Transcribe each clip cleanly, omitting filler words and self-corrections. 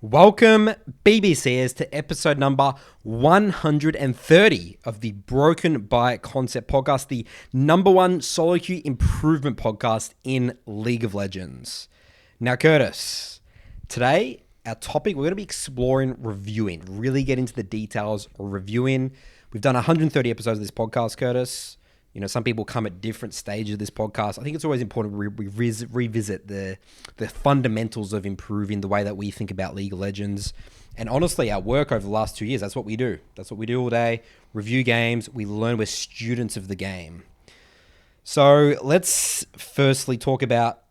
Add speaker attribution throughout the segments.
Speaker 1: Welcome, BBCers, to episode number 130 of the Broken by Concept podcast, the number one solo queue improvement podcast in League of Legends. Now, Curtis, today, our topic, we're going to be exploring reviewing, really get into the details of reviewing. We've done 130 episodes of this podcast, Curtis. You know, some people come at different stages of this podcast. I think it's always important we revisit the fundamentals of improving the way that we think about League of Legends. And honestly, our work over the last 2 years, that's what we do. That's what we do all day. Review games. We learn. We're students of the game. So let's firstly talk about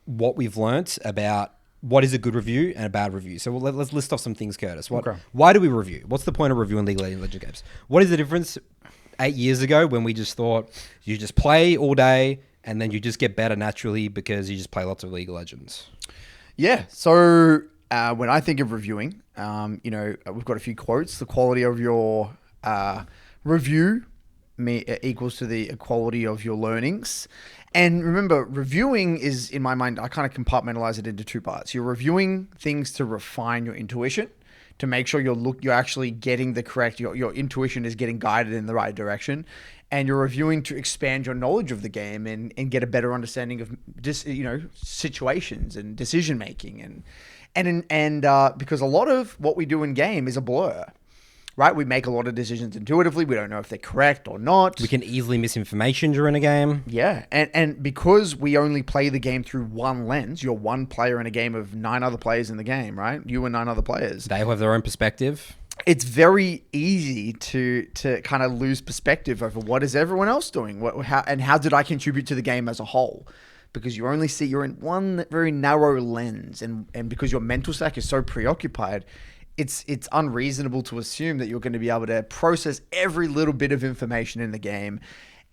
Speaker 1: what we've learnt about what is a good review and a bad review. So let's list off some things, Curtis. Why do we review? What's the point of reviewing League of Legends games? What is the difference 8 years ago when we just thought you just play all day and then you just get better naturally because you just play lots of League of Legends?
Speaker 2: Yeah. So when I think of reviewing, we've got a few quotes. The quality of your review equals to the quality of your learnings. And remember, reviewing is, in my mind, I kind of compartmentalize it into two parts. You're reviewing things to refine your intuition, to make sure you're actually getting the correct, your intuition is getting guided in the right direction. And you're reviewing to expand your knowledge of the game and get a better understanding of situations and decision making. And because a lot of what we do in game is a blur, right? We make a lot of decisions intuitively. We don't know if they're correct or not.
Speaker 1: We can easily miss information during a game.
Speaker 2: Yeah. And because we only play the game through one lens, you're one player in a game of 9 other players in the game, right? You and 9 other players.
Speaker 1: They have their own perspective.
Speaker 2: It's very easy to kind of lose perspective over what is everyone else doing, how did I contribute to the game as a whole? Because you only see, you're in one very narrow lens, and because your mental stack is so preoccupied, it's unreasonable to assume that you're going to be able to process every little bit of information in the game.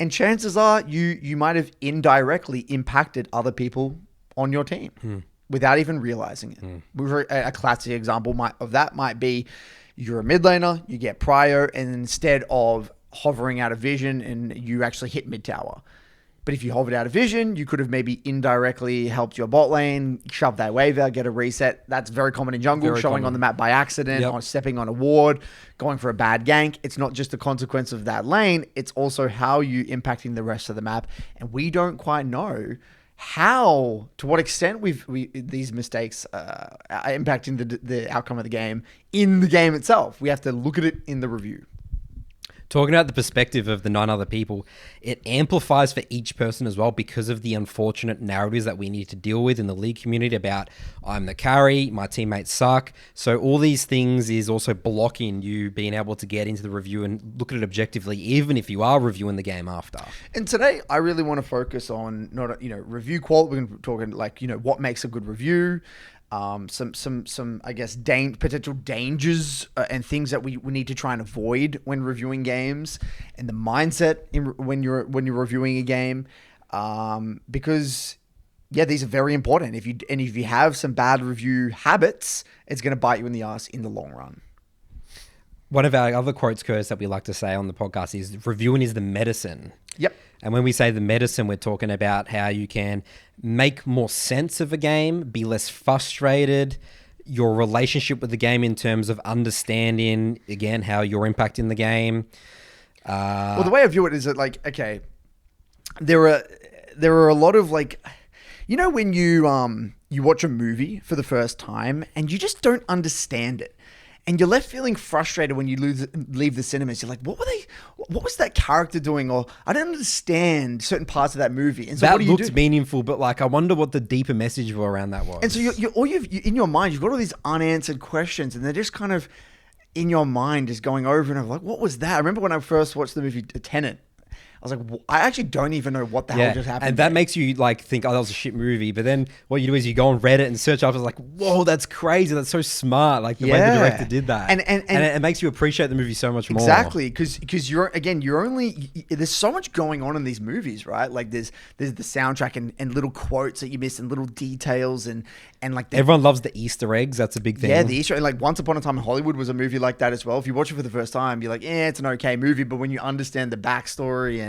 Speaker 2: And chances are you might have indirectly impacted other people on your team without even realizing it. A classic example of that might be you're a mid laner, you get Prio, and instead of hovering out of vision and you actually hit mid tower. But if you hovered out of vision, you could have maybe indirectly helped your bot lane, shove that wave out, get a reset. That's very common in jungle, showing on the map by accident, or stepping on a ward, going for a bad gank. It's not just a consequence of that lane, it's also how you impacting the rest of the map. And we don't quite know to what extent these mistakes are impacting the outcome of the game in the game itself. We have to look at it in the review.
Speaker 1: Talking about the perspective of the 9 other people, it amplifies for each person as well because of the unfortunate narratives that we need to deal with in the league community about I'm the carry, my teammates suck. So all these things is also blocking you being able to get into the review and look at it objectively, even if you are reviewing the game after.
Speaker 2: And today I really want to focus on review quality. We're going to be talking what makes a good review. Some I guess potential dangers and things that we need to try and avoid when reviewing games, and the mindset when you're reviewing a game, because these are very important. If you have some bad review habits, it's going to bite you in the ass in the long run.
Speaker 1: One of our other quotes, Curtis, that we like to say on the podcast is reviewing is the medicine.
Speaker 2: Yep.
Speaker 1: And when we say the medicine, we're talking about how you can make more sense of a game, be less frustrated, your relationship with the game in terms of understanding, again, how you're impacting the game.
Speaker 2: Well, the way I view it is that, there are a lot of when you watch a movie for the first time and you just don't understand it. And you're left feeling frustrated when you leave the cinemas. You're like, what was that character doing? Or I don't understand certain parts of that movie. And so
Speaker 1: that
Speaker 2: what do you do?
Speaker 1: Looks meaningful, but I wonder what the deeper message around that was.
Speaker 2: And so in your mind, you've got all these unanswered questions, and they're just kind of in your mind, just going over and over. Like, what was that? I remember when I first watched the movie Tenet. I was like, I actually don't even know what the hell just happened.
Speaker 1: And that makes you think, oh, that was a shit movie. But then what you do is you go on Reddit and search up. It's like, whoa, that's crazy. That's so smart. Like the way the director did that. And it makes you appreciate the movie so much more.
Speaker 2: Exactly. Because there's so much going on in these movies, right? Like there's the soundtrack and little quotes that you miss and little details and
Speaker 1: everyone loves the Easter eggs. That's a big thing.
Speaker 2: Yeah, the Easter egg. Like Once Upon a Time in Hollywood was a movie like that as well. If you watch it for the first time, you're like, it's an okay movie. But when you understand the backstory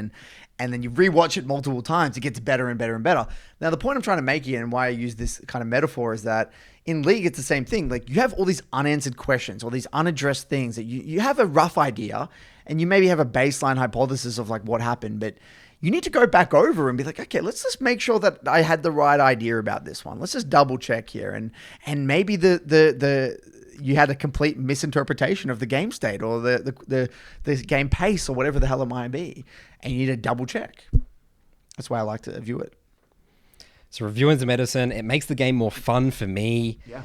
Speaker 2: and then you rewatch it multiple times, it gets better and better and better. Now, the point I'm trying to make here and why I use this kind of metaphor is that in League, it's the same thing. Like, you have all these unanswered questions, all these unaddressed things that you have a rough idea, and you maybe have a baseline hypothesis of like what happened, but you need to go back over and be like, okay, let's just make sure that I had the right idea about this one. Let's just double check here, and maybe you had a complete misinterpretation of the game state or the game pace or whatever the hell it might be, and you need to double check. That's why I like to view it.
Speaker 1: So reviewing's a medicine. It makes the game more fun for me.
Speaker 2: Yeah.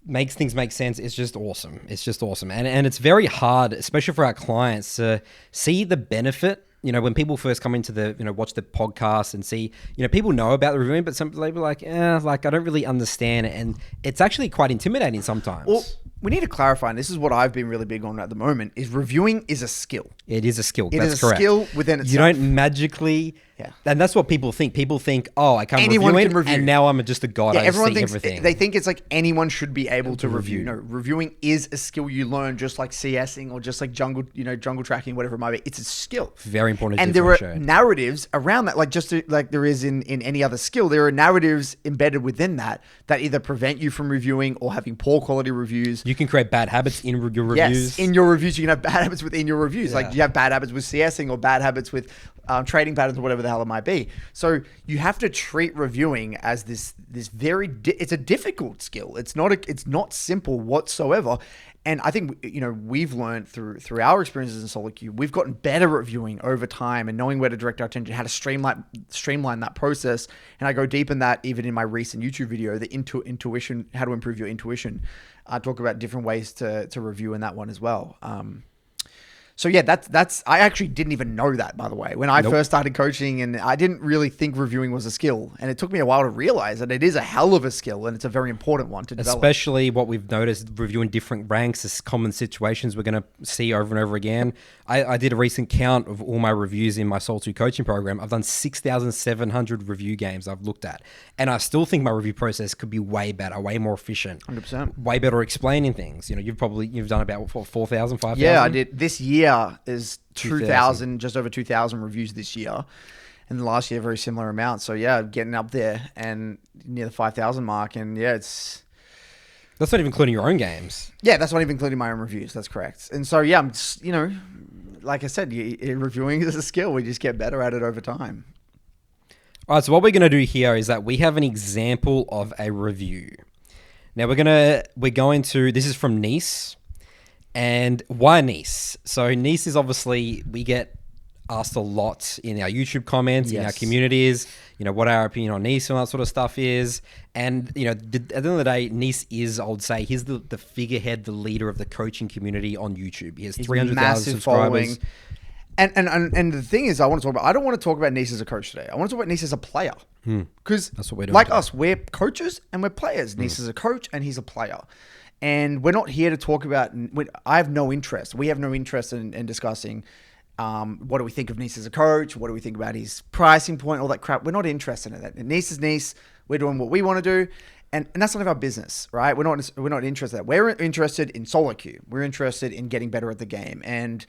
Speaker 1: Makes things make sense. It's just awesome. It's just awesome. And it's very hard, especially for our clients, to see the benefit. You know, when people first come into watch the podcast and see, people know about the reviewing, but some people are like, I don't really understand it. And it's actually quite intimidating sometimes.
Speaker 2: Well, we need to clarify, and this is what I've been really big on at the moment, is reviewing is a skill.
Speaker 1: It is a skill.
Speaker 2: That's correct. Skill within itself.
Speaker 1: You don't magically... Yeah. And that's what people think. People think, oh, I can't review it, and now I'm just a god. I everyone thinks everything.
Speaker 2: They think it's like anyone should be able to review. No, reviewing is a skill you learn, just like CSing or just like jungle tracking, whatever it might be. It's a skill.
Speaker 1: Very important.
Speaker 2: And there are narratives around that, like there is in any other skill. There are narratives embedded within that either prevent you from reviewing or having poor quality reviews.
Speaker 1: You can create bad habits in your reviews.
Speaker 2: Yes, in your reviews, you can have bad habits within your reviews. Yeah. Like you have bad habits with CSing or bad habits with trading patterns or whatever the hell it might be. So you have to treat reviewing as this very it's a difficult skill. It's not simple whatsoever. And I think we've learned through our experiences in solo queue, we've gotten better at reviewing over time and knowing where to direct our attention, how to streamline that process. And I go deep in that even in my recent YouTube video, the intuition, how to improve your intuition. I talk about different ways to review in that one as well. So yeah, that's I actually didn't even know that, by the way, when I first started coaching, and I didn't really think reviewing was a skill, and it took me a while to realize that it is a hell of a skill, and it's a very important one to develop.
Speaker 1: Especially what we've noticed reviewing different ranks is common situations we're going to see over and over again. I did a recent count of all my reviews in my Soul 2 coaching program. I've done 6,700 review games I've looked at, and I still think my review process could be way better, way more efficient,
Speaker 2: 100%,
Speaker 1: way better explaining things. You've done about 4,000, 5,000.
Speaker 2: Yeah, I did. This year is 2,000, just over 2,000 reviews this year. And the last year, very similar amount. So yeah, getting up there and near the 5,000 mark. And yeah, that's
Speaker 1: not even including your own games.
Speaker 2: Yeah, that's not even including my own reviews. That's correct. And so yeah, I'm just, like I said, reviewing is a skill. We just get better at it over time.
Speaker 1: All right, so what we're going to do here is that we have an example of a review. Now we're going to, this is from Neace. And why Neace? So Neace is obviously, we get asked a lot in our YouTube comments, in our communities, what our opinion on Neace and all that sort of stuff is. And, at the end of the day, Neace is, I would say, he's the figurehead, the leader of the coaching community on YouTube. He has 300,000 subscribers.
Speaker 2: And the thing is, I don't want to talk about Neace as a coach today. I want to talk about Neace as a player. Because
Speaker 1: that's what we're doing.
Speaker 2: Like us, we're coaches and we're players. Neace is a coach and he's a player. And we're not here to talk about, I have no interest. We have no interest in discussing what do we think of Neace as a coach? What do we think about his pricing point? All that crap. We're not interested in that. Neace is Neace. We're doing what we want to do. And that's none of our business, right? We're not interested in that. We're interested in solo queue. We're interested in getting better at the game. And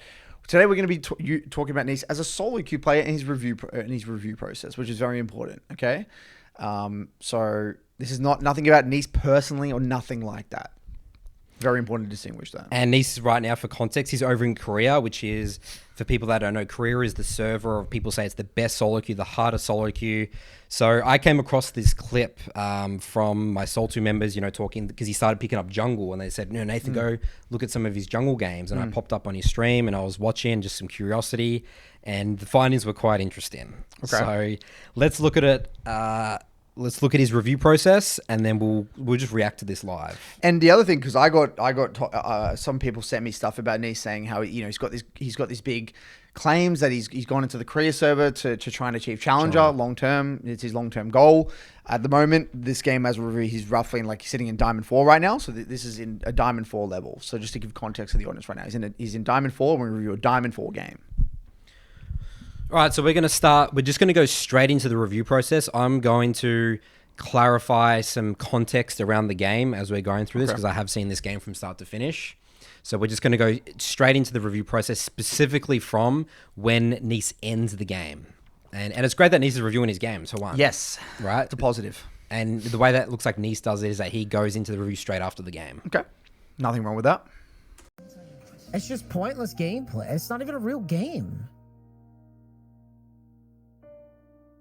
Speaker 2: today we're going to be talking about Neace as a solo queue player and his review process, which is very important, okay? So this is nothing about Neace personally or nothing like that. Very important to distinguish that.
Speaker 1: And Neace, right now, for context, he's over in Korea, which is, for people that don't know, Korea is the server of, people say it's the best solo queue, the hardest solo queue. So I came across this clip from my Soul 2 members, talking, because he started picking up jungle, and they said, Nathan, go look at some of his jungle games. And I popped up on his stream, and I was watching, just some curiosity, and the findings were quite interesting. Okay. So let's look at it. Let's look at his review process, and then we'll just react to this live.
Speaker 2: And the other thing, because I got some people sent me stuff about Neace saying how he's got these big claims that he's gone into the Korea server to try and achieve Challenger long term. It's his long term goal. At the moment, this game as a review, he's roughly he's sitting in Diamond 4 right now. So this is in a Diamond 4 level. So just to give context to the audience right now, he's in Diamond 4. We're going to review a Diamond 4 game.
Speaker 1: All right, so we're just going to go straight into the review process. I'm going to clarify some context around the game as we're going through this, because I have seen this game from start to finish. So we're just going to go straight into the review process, specifically from when Neace ends the game. And it's great that Neace is reviewing his games, for one.
Speaker 2: Yes.
Speaker 1: Right?
Speaker 2: It's a positive.
Speaker 1: And the way that looks like Neace does it is that he goes into the review straight after the game.
Speaker 2: Okay. Nothing wrong with that.
Speaker 3: It's just pointless gameplay. It's not even a real game.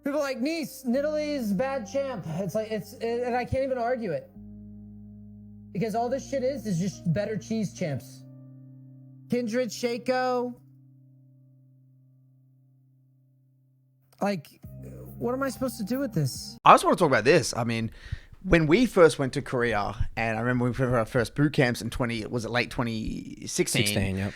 Speaker 3: People are like, Neace, Nidalee bad champ. It's like, and I can't even argue it. Because all this shit is just better cheese champs. Kindred, Shaco. Like, what am I supposed to do with this?
Speaker 2: I just want to talk about this. I mean, when we first went to Korea, and I remember we went for our first boot camps in late 2016?
Speaker 1: 16, yep.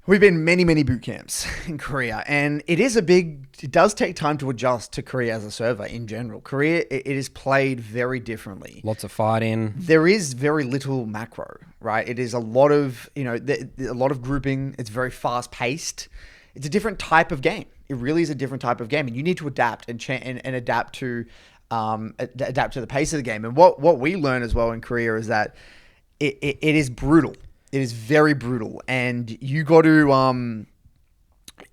Speaker 2: We've been many boot camps in Korea, and it does take time to adjust to Korea as a server in general. Korea, it is played very differently.
Speaker 1: Lots of fighting.
Speaker 2: There is very little macro, right? It is a lot of, a lot of grouping. It's very fast paced. It's a different type of game. It really is a different type of game, and you need to adapt and adapt to the pace of the game. And what we learn as well in Korea is that it is brutal. It is very brutal, and you got to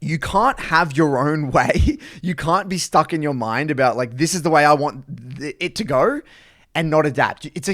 Speaker 2: you can't have your own way. You can't be stuck in your mind about like, this is the way I want it to go, and not adapt. It's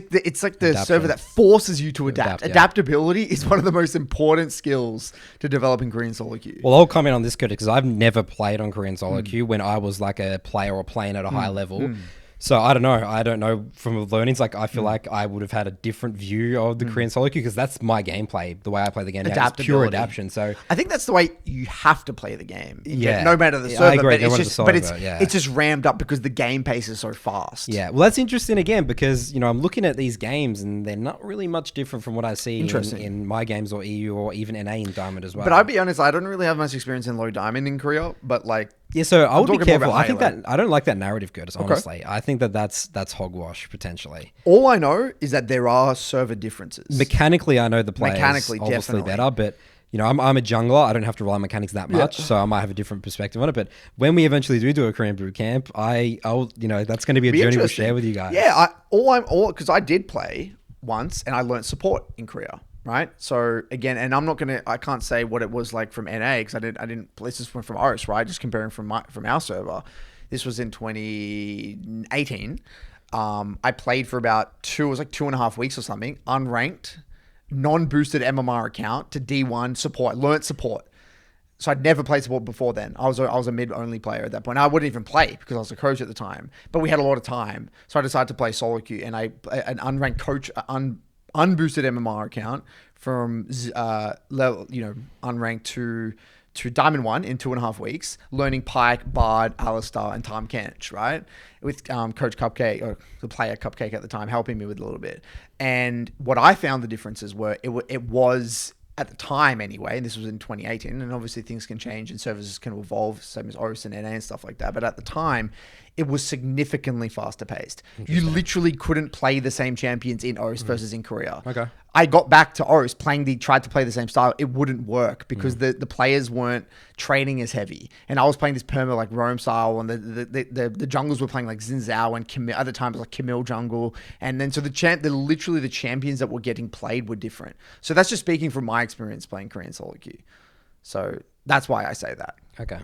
Speaker 2: like the server that forces you to adapt. Adaptability is one of the most important skills to develop in Korean solo queue.
Speaker 1: Well, I'll comment on this, because I've never played on Korean solo queue when I was like a player or playing at a high level. So I don't know. I don't know from learnings. Like, I feel like I would have had a different view of the Korean solo queue, because that's my gameplay. The way I play the game, it's pure adaptation. So
Speaker 2: I think that's the way you have to play the game.
Speaker 1: Yeah,
Speaker 2: no matter the server.
Speaker 1: I agree.
Speaker 2: It's just rammed up because the game pace is so fast.
Speaker 1: Yeah, well, that's interesting again, because I'm looking at these games and they're not really much different from what I see in my games or EU or even NA in Diamond as well.
Speaker 2: But I'll be honest, I don't really have much experience in low Diamond in Korea, but like.
Speaker 1: Yeah, so I would be careful. I think that I don't like that narrative, Curtis, honestly. Okay. I think that's hogwash, potentially.
Speaker 2: All I know is that there are server differences.
Speaker 1: Mechanically, I know the players obviously definitely better, but I'm a jungler. I don't have to rely on mechanics that much, so I might have a different perspective on it. But when we eventually do a Korean boot camp, I'll that's going to be a journey we'll share with you guys.
Speaker 2: Yeah, because I did play once and I learned support in Korea. Right. So again, and I can't say what it was like from NA, because I didn't, this is from OS, right? Just comparing from our server. This was in 2018. I played for about it was like 2.5 weeks or something, unranked, non-boosted MMR account to D1 support, learnt support. So I'd never played support before then. I was a mid-only player at that point. I wouldn't even play because I was a coach at the time, but we had a lot of time. So I decided to play solo queue, and an unranked coach, unboosted MMR account from level, unranked to Diamond 1 in 2.5 weeks, learning Pike, Bard, Alistar, and Tom Kench, right? With Coach Cupcake, or the player Cupcake at the time, helping me with a little bit. And what I found the differences were, it was, at the time anyway, and this was in 2018, and obviously things can change and services can evolve, same as OS and NA and stuff like that. But at the time, it was significantly faster paced. You literally couldn't play the same champions in OS versus in Korea.
Speaker 1: Okay.
Speaker 2: I got back to OS tried to play the same style. It wouldn't work because the players weren't training as heavy. And I was playing this perma like Roam style, and the junglers were playing like Xin Zhao and Camille. At the time it was like Camille jungle. And then so the champions that were getting played were different. So that's just speaking from my experience playing Korean solo queue. So that's why I say that.
Speaker 1: Okay.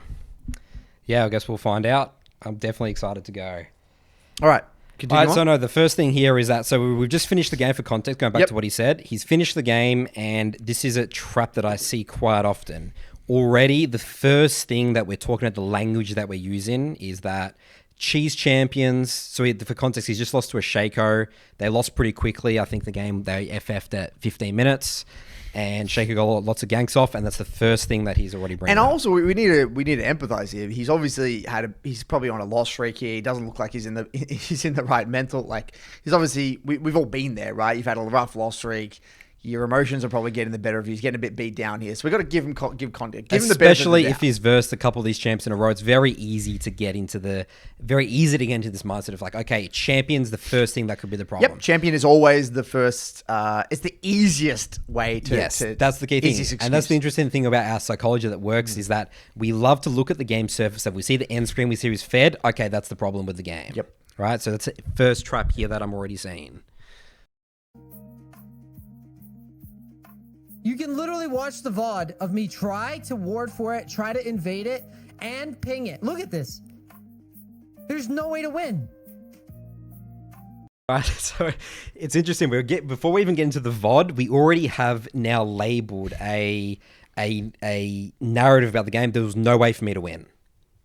Speaker 1: Yeah, I guess we'll find out. I'm definitely excited to go.
Speaker 2: All right. Continue on.
Speaker 1: So no, the first thing here is that, so we've just finished the game for context, going back to what he said. He's finished the game, and this is a trap that I see quite often. Already, the first thing that we're talking about, the language that we're using, is that cheese champions, so for context, he's just lost to a Shaco. They lost pretty quickly. I think the game, they FF'd at 15 minutes. And Shaco got lots of ganks off, and that's the first thing that he's already bringing.
Speaker 2: And also, we need to empathize here. He's obviously he's probably on a loss streak here. He doesn't look like he's in the right mental. Like, he's obviously, we've all been there, right? You've had a rough loss streak. Your emotions are probably getting the better of you. He's getting a bit beat down here, so we got to give content.
Speaker 1: Especially if he's versed a couple of these champs in a row, it's very easy to get into this mindset of like, okay, champion's the first thing that could be the problem.
Speaker 2: Yep, champion is always the first. It's the easiest way to.
Speaker 1: Yes, that's the key thing, and that's the interesting thing about our psychology that works is that we love to look at the game surface. If we see the end screen, we see who's fed. Okay, that's the problem with the game.
Speaker 2: Yep.
Speaker 1: Right. So that's the first trap here that I'm already seeing.
Speaker 3: You can literally watch the VOD of me try to ward for it, try to invade it, and ping it. Look at this. There's no way to win.
Speaker 1: Right, so it's interesting. Before we even get into the VOD, we already have now labeled a narrative about the game. There was no way for me to win.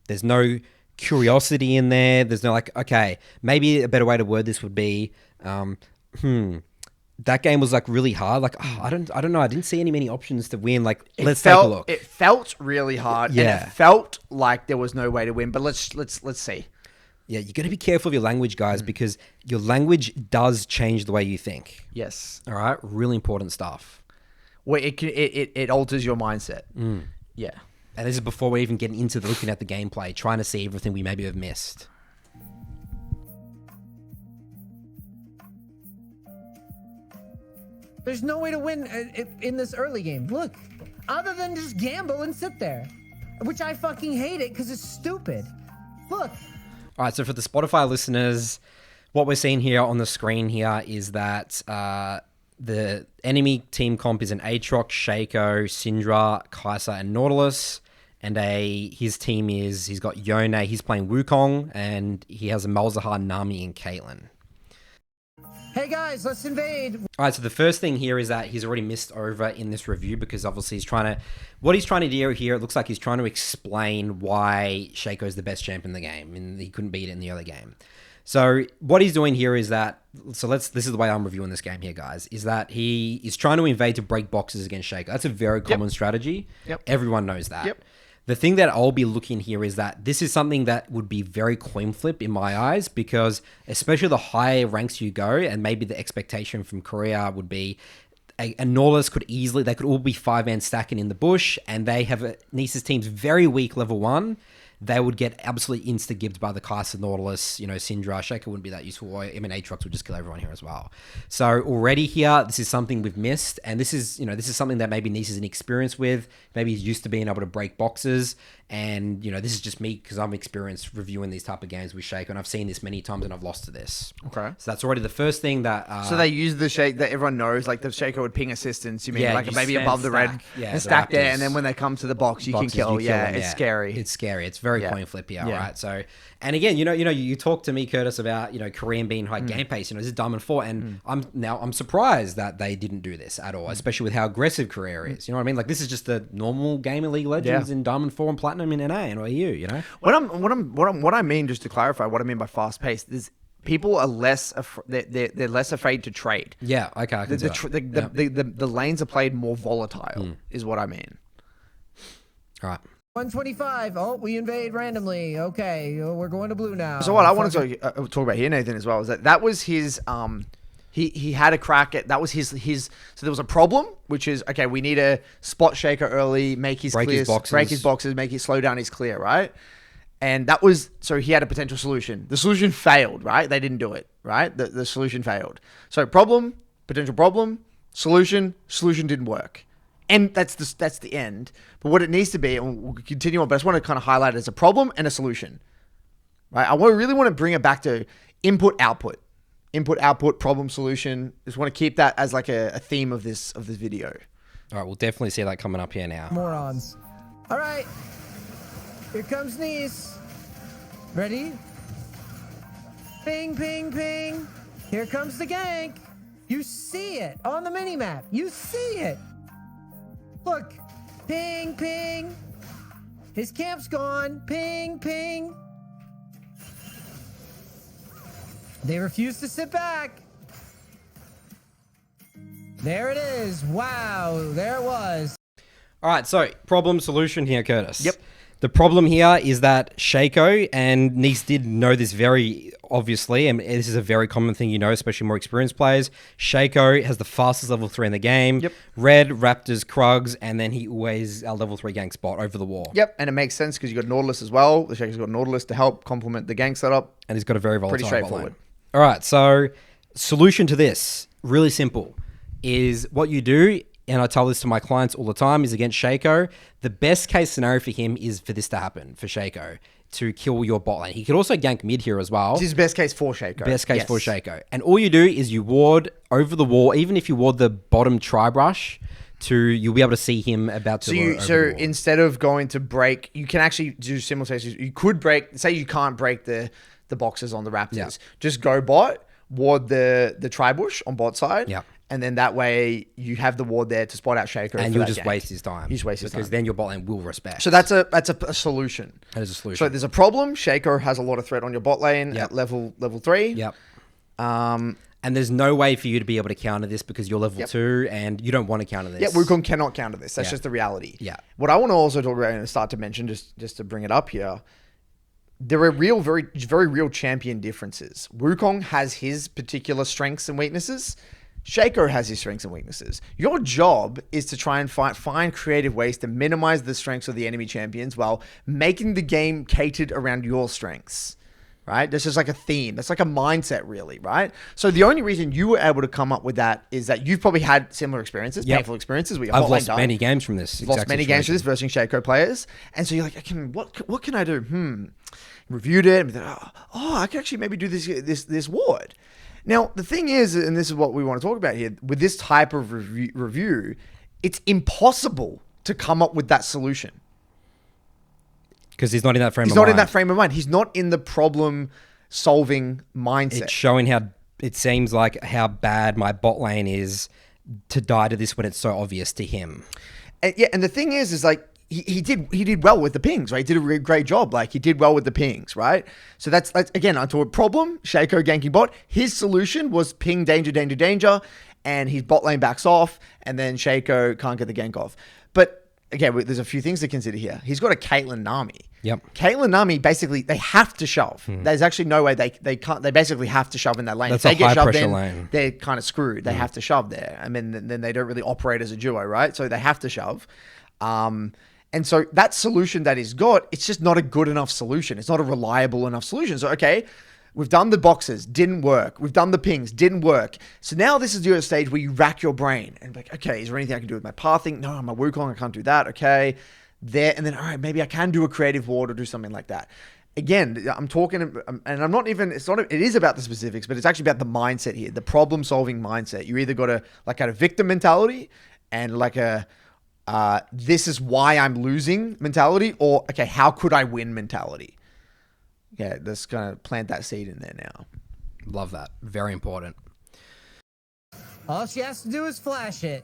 Speaker 1: There's no curiosity in there. There's no like, okay, maybe a better way to word this would be, that game was like really hard. Like, I don't know. I didn't see many options to win. Like, let's take a look.
Speaker 2: It felt really hard.
Speaker 1: Yeah.
Speaker 2: And it felt like there was no way to win. But let's see.
Speaker 1: Yeah, you got to be careful of your language, guys, because your language does change the way you think.
Speaker 2: Yes.
Speaker 1: All right, really important stuff.
Speaker 2: Well, it alters your mindset. Yeah.
Speaker 1: And this is before we even get into looking at the gameplay, trying to see everything we maybe have missed.
Speaker 3: There's no way to win in this early game. Look, other than just gamble and sit there, which I fucking hate it because it's stupid. Look.
Speaker 1: All right, so for the Spotify listeners, what we're seeing here on the screen here is that the enemy team comp is an Aatrox, Shaco, Syndra, Kai'Sa, and Nautilus. And his team he's got Yone, he's playing Wukong, and he has a Malzahar, Nami, and Caitlyn.
Speaker 3: Hey guys, let's invade.
Speaker 1: All right, so the first thing here is that he's already missed over in this review because obviously he's trying to do here, it looks like he's trying to explain why Shaco is the best champ in the game and he couldn't beat it in the early game. So what he's doing here is that, this is the way I'm reviewing this game here, guys, is that he is trying to invade to break boxes against Shaco. That's a very common strategy.
Speaker 2: Yep.
Speaker 1: Everyone knows that.
Speaker 2: Yep.
Speaker 1: The thing that I'll be looking here is that this is something that would be very coin flip in my eyes because especially the higher ranks you go and maybe the expectation from Korea would be a Nautilus they could all be 5-man stacking in the bush and they have Neace's team's very weak level 1. They would get absolutely insta-gibbed by the Kai'Sa, Nautilus, Syndra. Shaco wouldn't be that useful. I mean, Aatrox would just kill everyone here as well. So already here, this is something we've missed. And this is something that maybe Neace is inexperienced with. Maybe he's used to being able to break boxes. And, this is just me because I'm experienced reviewing these type of games with Shaco. And I've seen this many times and I've lost to this.
Speaker 2: Okay.
Speaker 1: So that's already the first thing that...
Speaker 2: so they use the Shaco that everyone knows, like the Shaco would ping assistance. You mean
Speaker 1: Yeah,
Speaker 2: like
Speaker 1: you
Speaker 2: maybe
Speaker 1: spam
Speaker 2: above the red
Speaker 1: stack.
Speaker 2: and stack there. And then when they come to the box, you can kill. Yeah,
Speaker 1: them,
Speaker 2: it's scary.
Speaker 1: It's scary. It's very coin flip here,
Speaker 2: Yeah.
Speaker 1: right? So, and again, you talked to me, Curtis, about Korean being high game pace. This is Diamond 4, and I'm surprised that they didn't do this at all, especially with how aggressive Korea is. You know what I mean? Like this is just the normal game of League of Legends in Diamond 4 and Platinum in NA and EU.
Speaker 2: What I mean, just to clarify, what I mean by fast paced is people are less they're less afraid to trade.
Speaker 1: Yeah, okay. I can see that.
Speaker 2: The lanes are played more volatile, is what I mean.
Speaker 1: All right.
Speaker 3: 125. Oh, we invade randomly. Okay, we're going to blue now.
Speaker 2: So what I wanted to talk about here, Nathan, as well, is that was his he had a crack at that was his so there was a problem, which is okay, we need to spot Shaco early, make his
Speaker 1: break
Speaker 2: clears, break his boxes, make it slow down his clear, right? And that was so he had a potential solution. The solution failed, right? They didn't do it, right? The solution failed. So problem, potential problem, solution didn't work. And that's the end. But what it needs to be, and we'll continue on, but I just want to kind of highlight it as a problem and a solution. Right? I really want to bring it back to input, output, problem, solution. Just want to keep that as like a theme of this video.
Speaker 1: All right, we'll definitely see that coming up here now.
Speaker 3: Morons. All right. Here comes Neace. Ready? Ping, ping, ping. Here comes the gank. You see it on the minimap. You see it. Look, ping, ping. His camp's gone. Ping, ping. They refuse to sit back. There it is. Wow, there it was.
Speaker 1: All right, so problem solution here, Curtis.
Speaker 2: Yep.
Speaker 1: The problem here is that Shaco, and Neace did know this very obviously, and this is a very common thing, especially more experienced players. Shaco has the fastest level 3 in the game.
Speaker 2: Yep.
Speaker 1: Red, Raptors, Krugs, and then he always level 3 gank spot over the wall.
Speaker 2: Yep, and it makes sense because you got Nautilus as well. The Shaco's got Nautilus to help complement the gank setup.
Speaker 1: And he's got a very volatile
Speaker 2: Pretty straightforward.
Speaker 1: bot lane. All right, so solution to this, really simple, is what you do, and I tell this to my clients all the time, is against Shaco, the best case scenario for him is for this to happen, for Shaco, to kill your bot lane. He could also gank mid here as well.
Speaker 2: This is best case for Shaco.
Speaker 1: Best case for Shaco. And all you do is you ward over the wall, even if you ward the bottom tri-brush, you'll be able to see him about to
Speaker 2: So instead of going to break, you can actually do simultaneously. You could break, say you can't break the boxes on the Raptors.
Speaker 1: Yeah.
Speaker 2: Just go bot, ward the tri-bush on bot side.
Speaker 1: Yeah.
Speaker 2: And then that way you have the ward there to spot out Shaco.
Speaker 1: And you'll just waste his time.
Speaker 2: You just waste his time.
Speaker 1: Because then your bot lane will respect.
Speaker 2: So that's a solution.
Speaker 1: That is a solution.
Speaker 2: So there's a problem. Shaco has a lot of threat on your bot lane
Speaker 1: Yep.
Speaker 2: at level 3.
Speaker 1: Yep. And there's no way for you to be able to counter this because you're level 2 and you don't want to counter this.
Speaker 2: Yeah, Wukong cannot counter this. That's just the reality.
Speaker 1: Yeah.
Speaker 2: What I want to also talk about and start to mention, just to bring it up here, there are very real champion differences. Wukong has his particular strengths and weaknesses. Shaco has his strengths and weaknesses. Your job is to try and find creative ways to minimize the strengths of the enemy champions while making the game catered around your strengths. Right? This is like a theme. That's like a mindset, really, right? So the only reason you were able to come up with that is that you've probably had similar experiences, painful experiences.
Speaker 1: I've lost many games from this.
Speaker 2: Lost many games from this versus Shaco players. And so you're like, what can I do? Reviewed it. And I can actually maybe do this ward. Now, the thing is, and this is what we want to talk about here, with this type of review, it's impossible to come up with that solution.
Speaker 1: Because he's not in that frame of mind.
Speaker 2: He's not in that frame of mind. He's not in the problem-solving mindset.
Speaker 1: It's showing how it seems like how bad my bot lane is to die to this when it's so obvious to him.
Speaker 2: And the thing is like he did well with the pings, right? He did a great job. Like he did well with the pings, right? So that's again onto a problem. Shaco ganking bot. His solution was ping danger, danger, danger, and his bot lane backs off, and then Shaco can't get the gank off. But again, there's a few things to consider here. He's got a Caitlyn Nami.
Speaker 1: Yep.
Speaker 2: Caitlyn Nami, basically, they have to shove. There's actually no way they can't. They basically have to shove in that lane.
Speaker 1: That's
Speaker 2: if they
Speaker 1: a
Speaker 2: get shoved
Speaker 1: high-pressure
Speaker 2: in,
Speaker 1: lane.
Speaker 2: they're kind of screwed. They have to shove there. I mean, then they don't really operate as a duo, right? So they have to shove. And so that solution that he's got, it's just not a good enough solution. It's not a reliable enough solution. So, okay, we've done the boxes, didn't work. We've done the pings, didn't work. So now this is your stage where you rack your brain and be like, okay, is there anything I can do with my pathing? No, I'm a Wukong, I can't do that. Okay, there. And then, all right, maybe I can do a creative ward or do something like that. Again, I'm talking, and I'm not even, it is about the specifics, but it's actually about the mindset here, the problem-solving mindset. You either got to, like, a victim mentality and like this is why I'm losing mentality, or, okay, how could I win mentality? Yeah, let's kind of plant that seed in there now.
Speaker 1: Love that. Very important.
Speaker 3: All she has to do is flash it.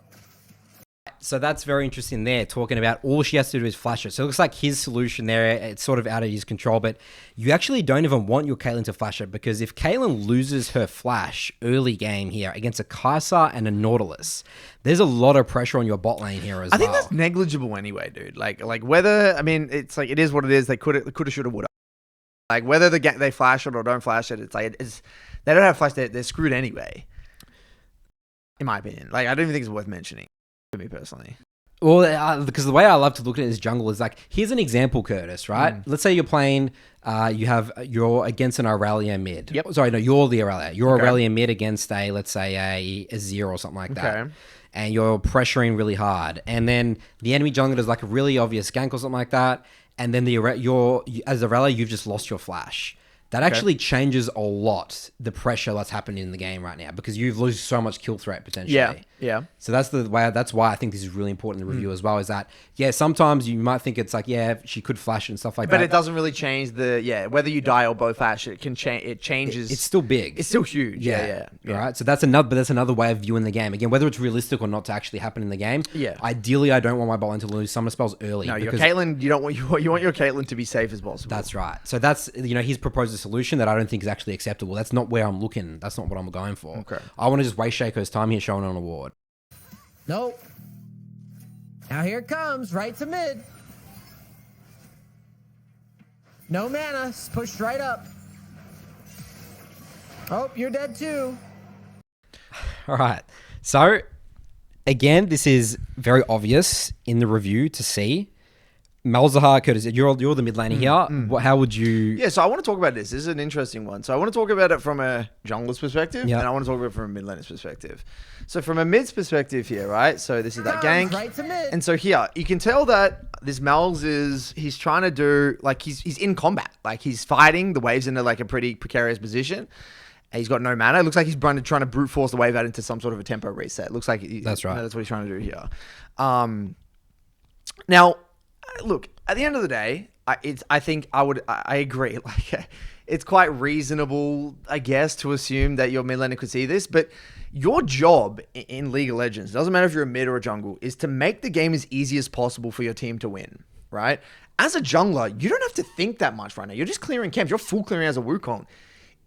Speaker 1: So that's very interesting there, talking about all she has to do is flash it. So it looks like his solution there, it's sort of out of his control, but you actually don't even want your Caitlyn to flash it, because if Caitlyn loses her flash early game here against a Kai'Sa and a Nautilus, there's a lot of pressure on your bot lane here as well.
Speaker 2: I think that's negligible anyway, dude. Like whether, I mean, it's like, it is what it is. They coulda, shoulda, woulda. Like whether they flash it or don't flash it, it's like, they don't have flash, they're screwed anyway. In my opinion. Like, I don't even think it's worth mentioning. For me personally.
Speaker 1: Well, because the way I love to look at it as jungle is like, here's an example, Curtis, right? Let's say you're playing, you're against an Aurelia mid.
Speaker 2: Yep.
Speaker 1: Sorry, no, you're the Aurelia. You're
Speaker 2: Okay.
Speaker 1: Aurelia mid against let's say a Azir or something like that.
Speaker 2: Okay.
Speaker 1: And you're pressuring really hard. And then the enemy jungler does like a really obvious gank or something like that. And then as Aurelia, you've just lost your flash. That actually changes a lot the pressure that's happening in the game right now, because you've lost so much kill threat potentially.
Speaker 2: Yeah.
Speaker 1: So that's why I think this is really important in the review as well, is that, sometimes you might think it's like, she could flash and stuff like that.
Speaker 2: But it doesn't really change whether you die or both flash, it can change. It changes.
Speaker 1: It's still big.
Speaker 2: It's still huge. Yeah.
Speaker 1: Right. So that's another way of viewing the game. Again, whether it's realistic or not to actually happen in the game.
Speaker 2: Yeah.
Speaker 1: Ideally, I don't want my bot lane to lose summoner spells early.
Speaker 2: No, your Caitlyn, you want your Caitlyn to be safe as possible.
Speaker 1: That's right. So that's, he's proposed a solution that I don't think is actually acceptable. That's not where I'm looking. That's not what I'm going for.
Speaker 2: Okay.
Speaker 1: I want to just waste Shaco's time here showing on a ward.
Speaker 3: Nope. Now here it comes, right to mid. No mana, pushed right up. Oh, you're dead too.
Speaker 1: All right. So, again, this is very obvious in the review to see. Malzahar, Curtis, you're the mid laner here. How would you...
Speaker 2: Yeah, so I want to talk about this. This is an interesting one. So I want to talk about it from a jungler's perspective, and I want to talk about it from a mid laner's perspective. So from a mid's perspective here, right? So this is that gank.
Speaker 3: Right to mid.
Speaker 2: And so here, you can tell that this Malz he's trying to do, like, he's in combat. Like, he's fighting. The wave's in like a pretty precarious position. And he's got no mana. It looks like he's trying to brute force the wave out into some sort of a tempo reset. It looks like...
Speaker 1: That's right.
Speaker 2: That's what he's trying to do here. Now... Look, at the end of the day, I agree. Like, it's quite reasonable, I guess, to assume that your mid laner could see this. But your job in League of Legends, doesn't matter if you're a mid or a jungle, is to make the game as easy as possible for your team to win, right? As a jungler, you don't have to think that much right now. You're just clearing camps. You're full clearing as a Wukong.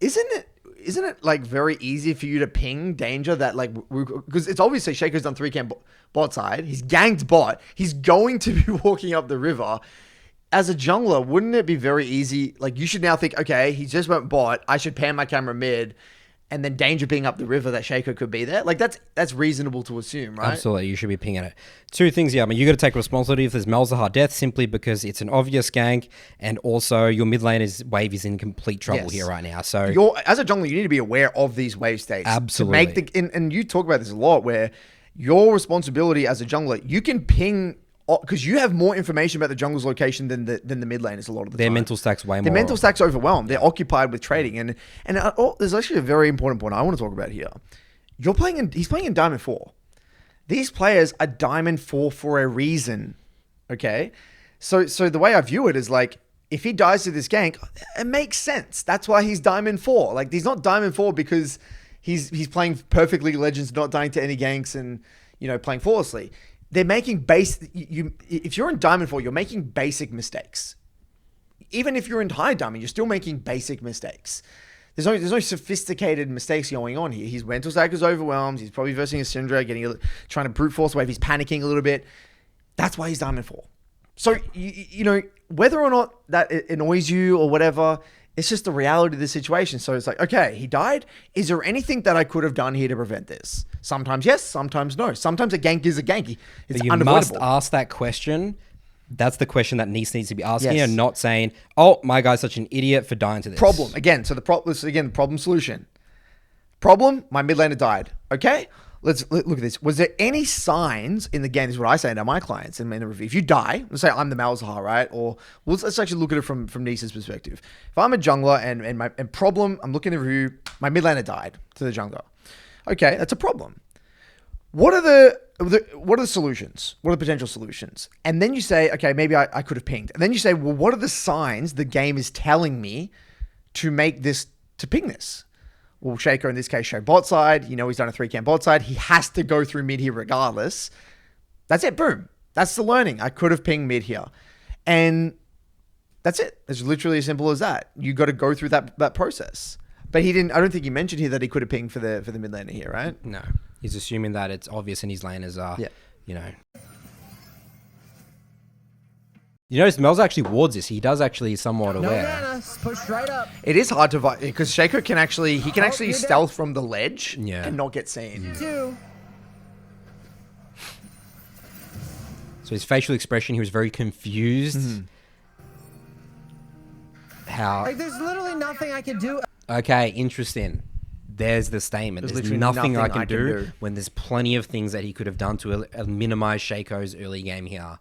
Speaker 2: Isn't it like very easy for you to ping danger that like, because it's obviously Shaco's done 3 camp bot side. He's ganked bot. He's going to be walking up the river. As a jungler, wouldn't it be very easy? Like you should now think, okay, he just went bot. I should pan my camera mid, and then danger being up the river that Shaco could be there. Like that's reasonable to assume, right?
Speaker 1: Absolutely, you should be pinging it. 2 things here. I mean, you got to take responsibility if there's Malzahar death simply because it's an obvious gank, and also your mid laner's wave is in complete trouble here right now. So
Speaker 2: as a jungler, you need to be aware of these wave states.
Speaker 1: Absolutely.
Speaker 2: To make and you talk about this a lot, where your responsibility as a jungler, you can ping. Because you have more information about the jungle's location than the mid laners a lot of the time.
Speaker 1: Their mental stack's way more.
Speaker 2: Their mental stack's overwhelmed. They're occupied with trading. And there's actually a very important point I want to talk about here. He's playing in Diamond 4. These players are Diamond 4 for a reason. Okay? So the way I view it is like, if he dies to this gank, it makes sense. That's why he's Diamond 4. Like, he's not Diamond 4 because he's playing perfect League of Legends, not dying to any ganks and, playing flawlessly. They're making if you're in Diamond 4, you're making basic mistakes. Even if you're in High Diamond, you're still making basic mistakes. There's no sophisticated mistakes going on here. His mental stack is overwhelmed. He's probably versing a Syndra, trying to brute force wave. He's panicking a little bit. That's why he's Diamond 4. So, whether or not that annoys you or whatever, it's just the reality of the situation. So it's like, okay, he died. Is there anything that I could have done here to prevent this? Sometimes yes, sometimes no. Sometimes a gank is a gank. It's
Speaker 1: but you
Speaker 2: unavoidable.
Speaker 1: must ask that question. That's the question that Neace needs to be asking,
Speaker 2: Yes.
Speaker 1: and not saying, "Oh, my guy's such an idiot for dying to this."
Speaker 2: Problem again. So the problem solution. Problem. My mid laner died. Okay. Let's look at this. Was there any signs in the game? This is what I say to my clients in the review. If you die, let's say I'm the Malzahar, right? Or let's actually look at it from Neace's perspective. If I'm a jungler and problem, I'm looking at the review, my mid laner died to the jungler. Okay, that's a problem. What are the solutions? What are the potential solutions? And then you say, okay, maybe I could have pinged. And then you say, well, what are the signs the game is telling me to ping this? Well, Shaco in this case show bot side. He's done a 3-camp bot side. He has to go through mid here regardless. That's it. Boom. That's the learning. I could have pinged mid here. And that's it. It's literally as simple as that. You got to go through that process. But he didn't. I don't think he mentioned here that he could have pinged for the mid laner here, right?
Speaker 1: No. He's assuming that it's obvious and his laners are, You notice Mel's actually wards this. He does actually somewhat
Speaker 3: No
Speaker 1: aware.
Speaker 3: mana, push right up.
Speaker 2: It is hard to because Shaco can actually
Speaker 3: you're
Speaker 2: stealth from the ledge
Speaker 1: Yeah.
Speaker 2: and not get seen.
Speaker 3: 2.
Speaker 1: So his facial expression, he was very confused. How?
Speaker 3: Like, there's literally nothing I can do.
Speaker 1: Okay, interesting. There's the statement. There's
Speaker 2: literally
Speaker 1: nothing I can do when there's plenty of things that he could have done to minimize Shaco's early game here.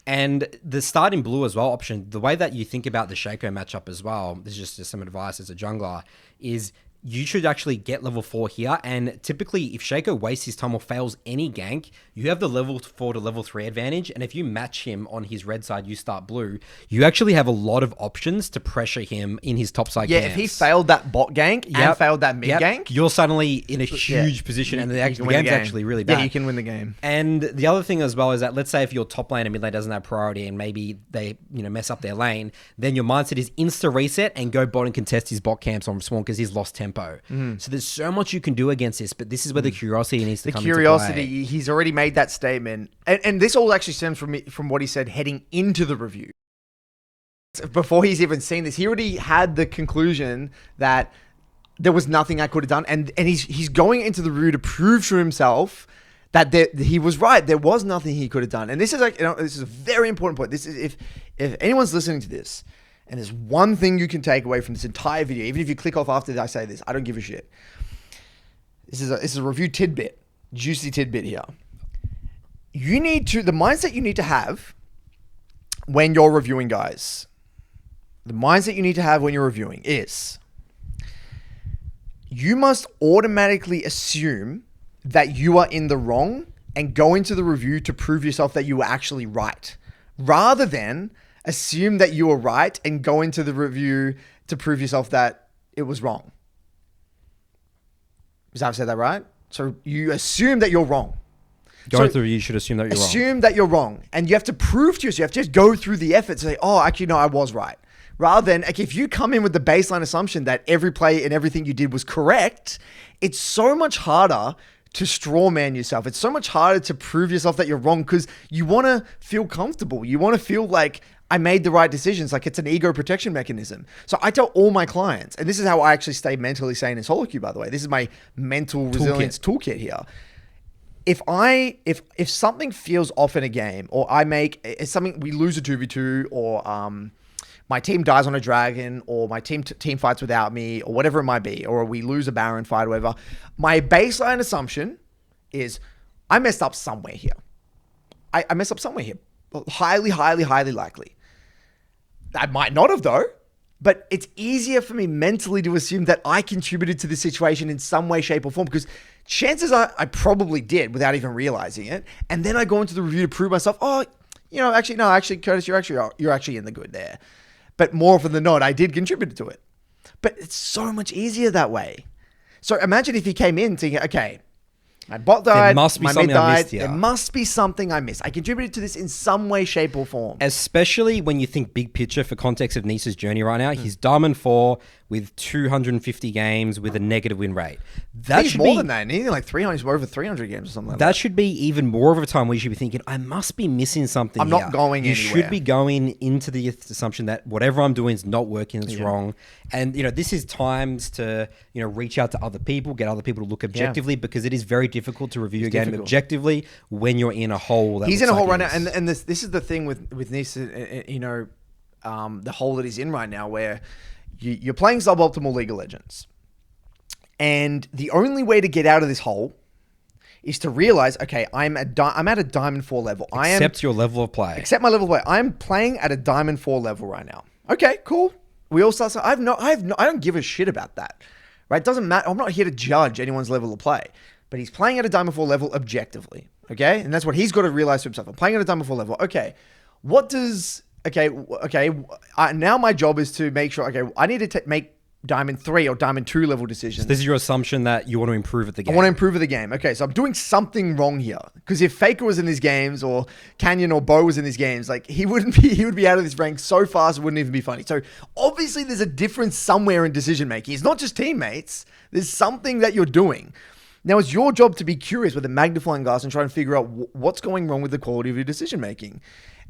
Speaker 1: And the start in blue as well option, the way that you think about the Shaco matchup as well, this is just some advice as a jungler, is you should actually get level 4 here. And typically, if Shaco wastes his time or fails any gank, you have the level 4 to level 3 advantage. And if you match him on his red side, you start blue, you actually have a lot of options to pressure him in his top side
Speaker 2: Yeah,
Speaker 1: camps.
Speaker 2: if he failed that bot gank and failed that mid gank,
Speaker 1: you're suddenly in a huge position, and the game's actually really bad.
Speaker 2: Yeah, you can win the game.
Speaker 1: And the other thing as well is that, let's say if your top lane and mid lane doesn't have priority and maybe they mess up their lane, then your mindset is insta reset and go bot and contest his bot camps on spawn because he's lost tempo. So there's so much you can do against this, but this is where the curiosity needs to come into play.
Speaker 2: The curiosity, he's already made that statement. And this all actually stems from what he said heading into the review. Before he's even seen this, he already had the conclusion that there was nothing I could have done. And he's going into the review to prove to himself that he was right. There was nothing he could have done. And this is this is a very important point. This is if anyone's listening to this, and there's one thing you can take away from this entire video, even if you click off after I say this, I don't give a shit. This is a review tidbit, juicy tidbit here. The mindset you need to have when you're reviewing, guys, the mindset you need to have when you're reviewing is you must automatically assume that you are in the wrong and go into the review to prove yourself that you were actually right, rather than assume that you are right and go into the review to prove yourself that it was wrong. Does that say that right? So you assume that you're wrong.
Speaker 1: Going through, you should assume that you're wrong.
Speaker 2: Assume that you're wrong. And you have to prove to yourself, you have to just go through the effort to say, oh, actually, no, I was right. Rather than, like, if you come in with the baseline assumption that every play and everything you did was correct, it's so much harder to straw man yourself. It's so much harder to prove yourself that you're wrong because you want to feel comfortable. You want to feel like I made the right decisions. Like, it's an ego protection mechanism. So I tell all my clients, and this is how I actually stay mentally sane in solo queue, by the way. This is my mental resilience toolkit here. If something feels off in a game, or we lose a 2v2, or my team dies on a dragon, or my team fights without me, or whatever it might be, or we lose a Baron fight, or whatever, my baseline assumption is I messed up somewhere here. I messed up somewhere here. Highly, highly, highly likely. I might not have, though. But it's easier for me mentally to assume that I contributed to the situation in some way, shape, or form, because chances are I probably did without even realizing it. And then I go into the review to prove myself, actually, Curtis, you're actually in the good there. But more often than not, I did contribute to it. But it's so much easier that way. So imagine if he came in thinking, okay, my bot died, my mate died, there must be something I missed. I contributed to this in some way, shape, or form.
Speaker 1: Especially when you think big picture for context of Neace's journey right now. He's Diamond 4 with 250 games with a negative win rate.
Speaker 2: He's more than that. He's like 300, he's over 300 games or something like that.
Speaker 1: That should be even more of a time where you should be thinking, I must be missing something.
Speaker 2: I'm not going anywhere.
Speaker 1: You should be going into the assumption that whatever I'm doing is not working, it's wrong. And, this is times to, reach out to other people, get other people to look objectively, because it is very difficult to review a game objectively when you're in a hole.
Speaker 2: He's in a hole right now. And this is the thing with Neace, the hole that he's in right now, where you're playing suboptimal League of Legends. And the only way to get out of this hole is to realize, okay, I'm at a Diamond 4 level.
Speaker 1: Accept your level of play.
Speaker 2: Accept my level of play. I'm playing at a Diamond 4 level right now. Okay, cool. We all start. I don't give a shit about that. Right? It doesn't matter. I'm not here to judge anyone's level of play. But he's playing at a Diamond 4 level objectively. Okay? And that's what he's got to realize to himself. I'm playing at a Diamond 4 level. Okay. Now my job is to make sure, I need to make Diamond 3 or Diamond 2 level decisions.
Speaker 1: So this is your assumption that you want to improve at the game.
Speaker 2: I want to improve at the game. Okay, so I'm doing something wrong here. Because if Faker was in these games, or Canyon or Bo was in these games, like, he would be out of this rank so fast it wouldn't even be funny. So obviously there's a difference somewhere in decision making. It's not just teammates. There's something that you're doing. Now, it's your job to be curious with a magnifying glass and try and figure out what's going wrong with the quality of your decision making.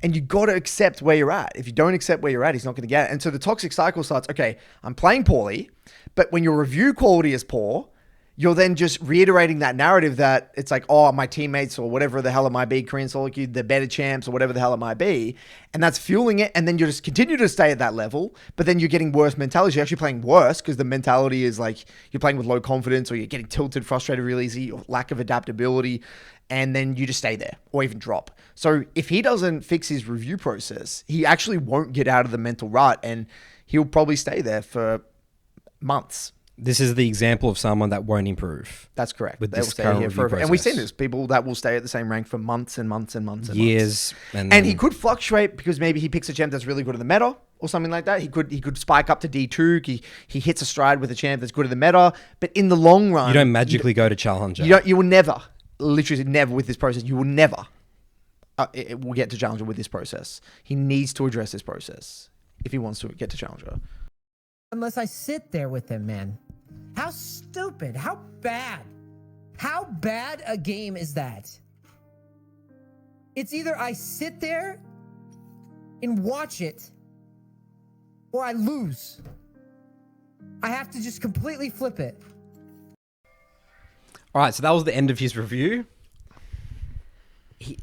Speaker 2: And you got to accept where you're at. If you don't accept where you're at, he's not going to get it. And so the toxic cycle starts, okay, I'm playing poorly, but when your review quality is poor, you're then just reiterating that narrative that it's like, oh, my teammates or whatever the hell it might be, Korean solo queue, the better champs or whatever the hell it might be. And that's fueling it. And then you just continue to stay at that level, but then you're getting worse mentality. You're actually playing worse because the mentality is like you're playing with low confidence, or you're getting tilted, frustrated really easy, or lack of adaptability. And then you just stay there or even drop. So if he doesn't fix his review process, he actually won't get out of the mental rut, and he'll probably stay there for months.
Speaker 1: This is the example of someone that won't improve.
Speaker 2: That's correct.
Speaker 1: With
Speaker 2: they will
Speaker 1: this
Speaker 2: stay
Speaker 1: current
Speaker 2: here
Speaker 1: review
Speaker 2: forever.
Speaker 1: process.
Speaker 2: And we've seen this. People that will stay at the same rank for months and months and months and
Speaker 1: years.
Speaker 2: Months. And he could fluctuate because maybe he picks a champ that's really good in the meta or something like that. He could spike up to D2. He hits a stride with a champ that's good in the meta. But in the long run...
Speaker 1: You don't magically go to Challenger.
Speaker 2: You will never, literally never with this process, you will never it will get to Challenger with this process. He needs to address this process if he wants to get to Challenger.
Speaker 3: Unless I sit there with him, man. How stupid. How bad a game is that? It's either I sit there and watch it, or I lose. I have to just completely flip it.
Speaker 1: All right, so that was the end of his review.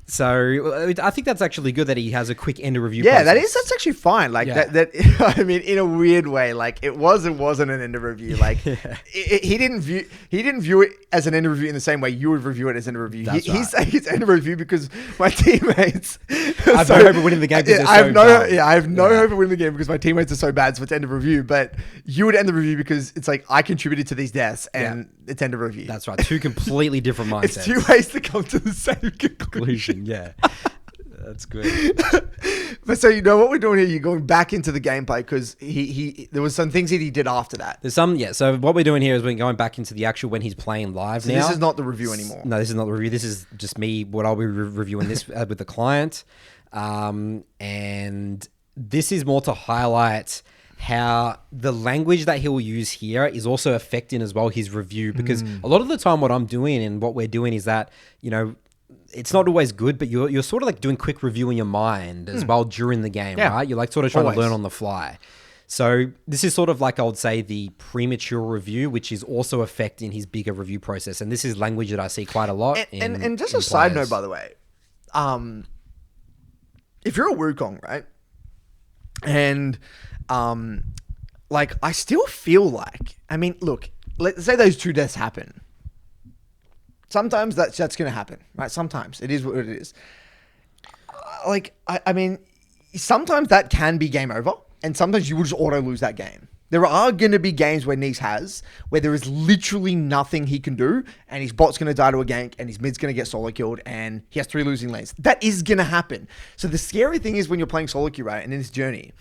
Speaker 1: So I think that's actually good that he has a quick end of review.
Speaker 2: Yeah,
Speaker 1: process.
Speaker 2: that's actually fine. Like that. I mean, in a weird way, like it wasn't an end of review. Like he didn't view it as an end of review in the same way you would review it as an end of review. He's saying it's end of review because my teammates.
Speaker 1: I have no hope of winning the game.
Speaker 2: I have no hope of winning the game because my teammates are so bad. So it's end of review. But you would end the review because it's like I contributed to these deaths and it's end of review.
Speaker 1: That's right. Two completely different mindsets.
Speaker 2: It's two ways to come to the same conclusion.
Speaker 1: Yeah, that's good.
Speaker 2: But so you know what we're doing here? You're going back into the gameplay because there was some things that he did after that.
Speaker 1: There's some, yeah. So what we're doing here is we're going back into the actual when he's playing live
Speaker 2: So
Speaker 1: now.
Speaker 2: this is not the review anymore.
Speaker 1: No, this is not the review. This is just me, what I'll be reviewing this with the client. And this is more to highlight how the language that he'll use here is also affecting as well his review. Because a lot of the time what I'm doing and what we're doing is that, you know, it's not always good, but you're sort of like doing quick review in your mind as well during the game, right? You're like sort of trying to learn on the fly. So this is sort of like I would say the premature review, which is also affecting his bigger review process. And this is language that I see quite a lot.
Speaker 2: And just a side note, by the way, if you're a Wukong, right? And like I still feel like, I mean, look, let's say those 2 deaths happen. Sometimes that's going to happen, right? Sometimes it is what it is. I mean, sometimes that can be game over, and sometimes you will just auto lose that game. There are going to be games where Neace has, where there is literally nothing he can do, and his bot's going to die to a gank, and his mid's going to get solo killed, and he has 3 losing lanes. That is going to happen. So the scary thing is when you're playing solo queue, right, and in this journey,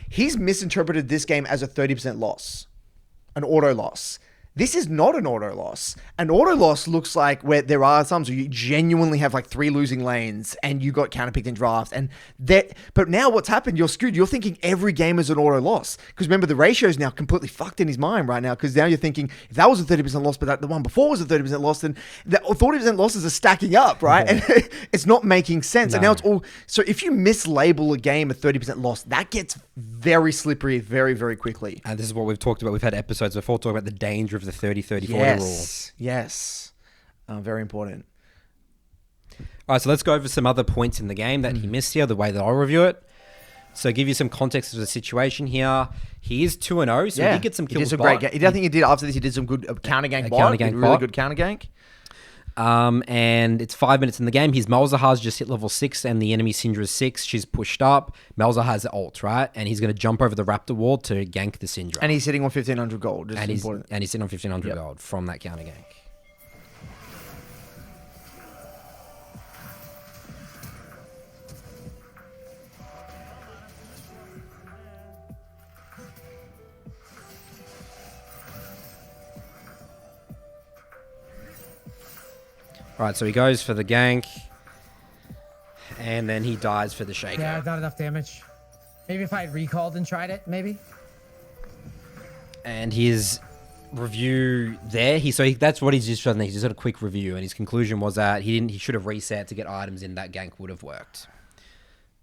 Speaker 2: he's misinterpreted this game as a 30% loss, an auto loss. This is not an auto loss. An auto loss looks like where there are times where you genuinely have like 3 losing lanes and you got counterpicked in draft. And that, but now what's happened, you're screwed. You're thinking every game is an auto loss. Because remember, the ratio is now completely fucked in his mind right now. Because now you're thinking, if that was a 30% loss, but the one before was a 30% loss, then the 40% losses are stacking up, right? And it's not making sense.
Speaker 1: No.
Speaker 2: And now it's all, so if you mislabel a game a 30% loss, that gets very slippery very, very quickly.
Speaker 1: And this is what we've talked about. We've had episodes before talking about the danger of the 30-30-40 rule.
Speaker 2: Yes. Very important.
Speaker 1: All right, so let's go over some other points in the game that he missed here, the way that I'll review it. So give you some context of the situation here. He is 2-0, so he did get some kills.
Speaker 2: He did some great game. I think he did after this. He did some good counter gank bot. Really good counter gank.
Speaker 1: And it's 5 minutes in the game. His Malzahar's just hit level 6 and the enemy Syndra's 6. She's pushed up. Malzahar has the ult, right? And he's going to jump over the Raptor wall to gank the Syndra.
Speaker 2: And he's sitting on 1,500 gold.
Speaker 1: And he's sitting on 1,500 gold from that counter gank. All right, so he goes for the gank, and then he dies for the shaker.
Speaker 3: Yeah, not enough damage. Maybe if I had recalled and tried it, maybe.
Speaker 1: And his review there, that's what he's just done. He's just had a quick review, and his conclusion was that he should have reset to get items in. That gank would have worked.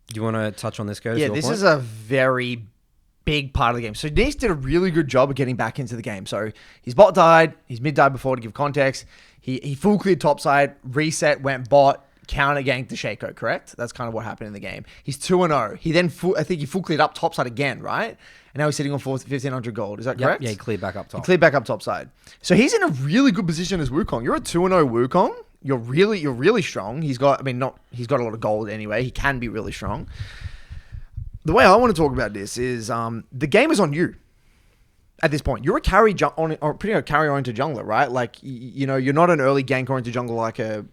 Speaker 1: Do you want to touch on this, Curtis?
Speaker 2: Yeah, this is a very big part of the game. So Neace did a really good job of getting back into the game. So his bot died, his mid died before, to give context. He full cleared topside, reset, went bot, counter ganked the Shaco, correct? That's kind of what happened in the game. He's 2-0. He then, I think he full cleared up topside again, right? And now he's sitting on 1,500 gold. Is that correct?
Speaker 1: Yeah, he cleared back up top.
Speaker 2: He cleared back up topside. So he's in a really good position as Wukong. You're a 2-0 Wukong. You're really strong. He's got a lot of gold anyway. He can be really strong. The way I want to talk about this is the game is on you. At this point, you're a carry-oriented jungler, right? Like, you know, you're not an early gank-oriented jungler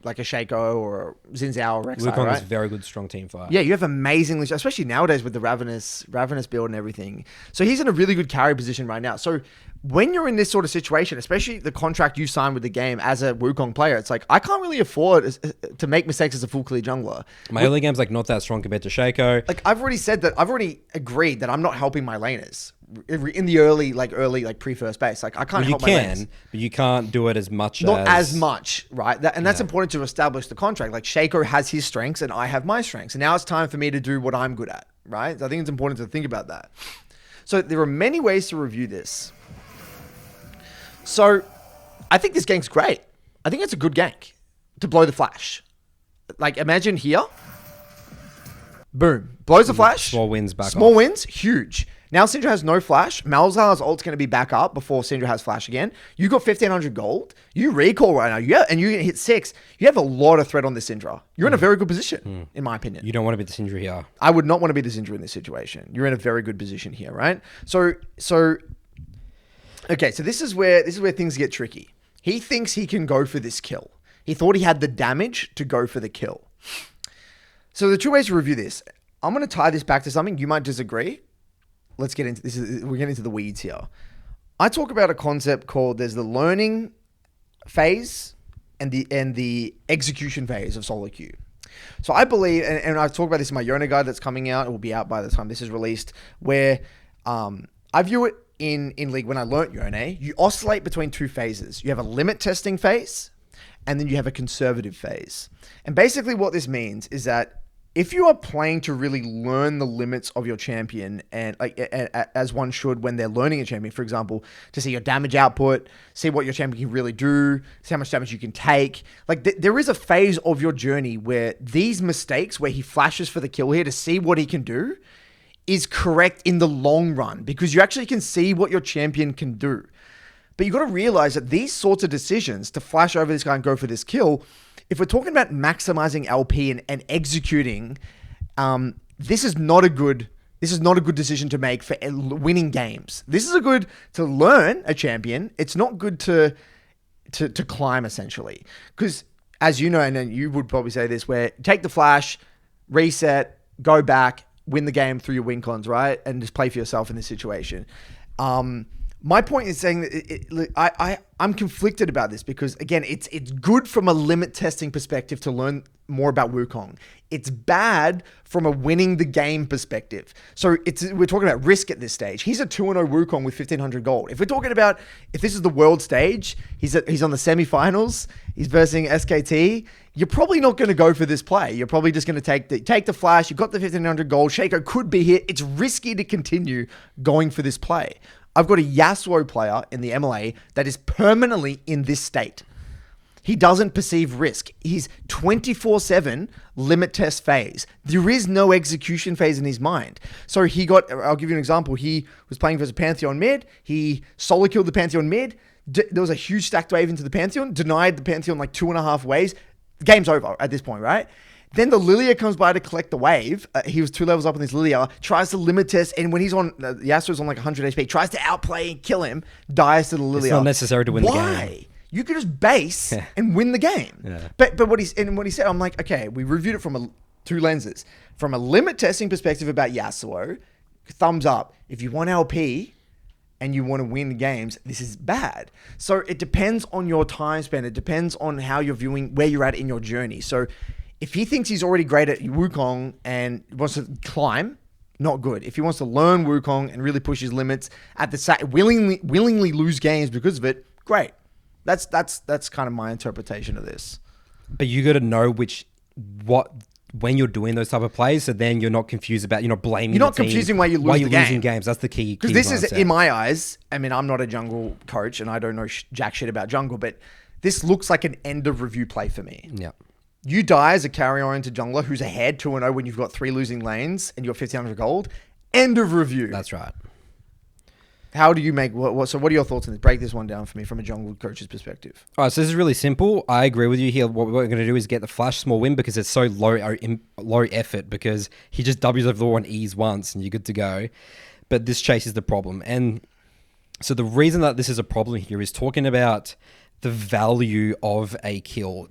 Speaker 2: like a Shaco or a Xin Zhao or Rek'Sai,
Speaker 1: Wukong
Speaker 2: right?
Speaker 1: is a very good, strong team fighter.
Speaker 2: Yeah, you have amazingly, especially nowadays with the Ravenous build and everything. So he's in a really good carry position right now. So when you're in this sort of situation, especially the contract you sign with the game as a Wukong player, it's like, I can't really afford to make mistakes as a full clear jungler.
Speaker 1: My early game's like not that strong compared to Shaco.
Speaker 2: Like I've already agreed that I'm not helping my laners in the early pre-first base. Like I can't help my laners.
Speaker 1: But you can't do it as much.
Speaker 2: Not as much, right? That's important to establish the contract. Like Shaco has his strengths and I have my strengths. And now it's time for me to do what I'm good at, right? So I think it's important to think about that. So there are many ways to review this. So I think this gank's great. I think it's a good gank to blow the flash. Like imagine here. Boom. Blows the flash.
Speaker 1: Small wins back
Speaker 2: Small
Speaker 1: off.
Speaker 2: wins, huge. Now Syndra has no flash. Malzahar's ult's going to be back up before Syndra has flash again. You got 1,500 gold. You recall right now. And you hit 6. You have a lot of threat on this Syndra. You're in a very good position, in my opinion.
Speaker 1: You don't want to be the Syndra here.
Speaker 2: I would not want to be the Syndra in this situation. You're in a very good position here, right? So okay, so this is where things get tricky. He thinks he can go for this kill. He thought he had the damage to go for the kill. So the two ways to review this. I'm going to tie this back to something. You might disagree. Let's get into this. We're getting into the weeds here. I talk about a concept called there's the learning phase and the execution phase of solo queue. So I believe, and I've talked about this in my Yona guide that's coming out. It will be out by the time this is released, where I view it in League when I learnt Yona, you oscillate between two phases. You have a limit testing phase, and then you have a conservative phase. And basically what this means is that if you are playing to really learn the limits of your champion, and like as one should when they're learning a champion, for example, to see your damage output, see what your champion can really do, see how much damage you can take. Like there is a phase of your journey where these mistakes, where he flashes for the kill here to see what he can do, is correct in the long run because you actually can see what your champion can do. But you got to realize that these sorts of decisions to flash over this guy and go for this kill, if we're talking about maximizing LP and executing, this is not a good decision to make for winning games. This is a good to learn a champion. It's not good to climb essentially, because as you know, and then you would probably say this, where take the flash, reset, go back, win the game through your win cons, right, and just play for yourself in this situation. My point is saying that I'm conflicted about this because, again, it's good from a limit testing perspective to learn more about Wukong. It's bad from a winning the game perspective. So we're talking about risk at this stage. He's a 2-0 Wukong with 1,500 gold. If we're talking about if this is the world stage, he's on the semifinals, he's versing SKT, you're probably not going to go for this play. You're probably just going to take the flash. You've got the 1,500 gold. Shaco could be here. It's risky to continue going for this play. I've got a Yasuo player in the MLA that is permanently in this state. He doesn't perceive risk. He's 24/7 limit test phase. There is no execution phase in his mind. So I'll give you an example. He was playing versus Pantheon mid. He solo killed the Pantheon mid. There was a huge stacked wave into the Pantheon, denied the Pantheon like 2.5 waves. The game's over at this point, right? Then the Lilia comes by to collect the wave. He was 2 levels up on this Lilia, tries to limit test, and when he's on, Yasuo's on like 100 HP, tries to outplay and kill him, dies to the Lilia.
Speaker 1: It's not necessary to win the game.
Speaker 2: Why? You could just base and win the game. Yeah. But what he said, I'm like, okay, we reviewed it from two lenses. From a limit testing perspective about Yasuo, thumbs up. If you want LP and you want to win games, this is bad. So it depends on your time span. It depends on how you're viewing, where you're at in your journey. So if he thinks he's already great at Wukong and wants to climb, not good. If he wants to learn Wukong and really push his limits at the willingly lose games because of it, great. That's kind of my interpretation of this.
Speaker 1: But you got to know when you're doing those type of plays, so then you're not confused about, you're not blaming.
Speaker 2: You're not confusing why you lose the game.
Speaker 1: Losing games. That's the key.
Speaker 2: Because this is, in my eyes, I mean, I'm not a jungle coach and I don't know jack shit about jungle, but this looks like an end of review play for me.
Speaker 1: Yeah.
Speaker 2: You die as a carry-oriented jungler who's ahead 2-0 when you've got 3 losing lanes and you've got 1,500 gold. End of review.
Speaker 1: That's right.
Speaker 2: How do you make... So what are your thoughts on this? Break this one down for me from a jungle coach's perspective.
Speaker 1: All right, so this is really simple. I agree with you here. What we're going to do is get the flash small win because it's so low effort, because he just W's over the wall and E's once and you're good to go. But this chase is the problem. And so the reason that this is a problem here is talking about the value of a kill.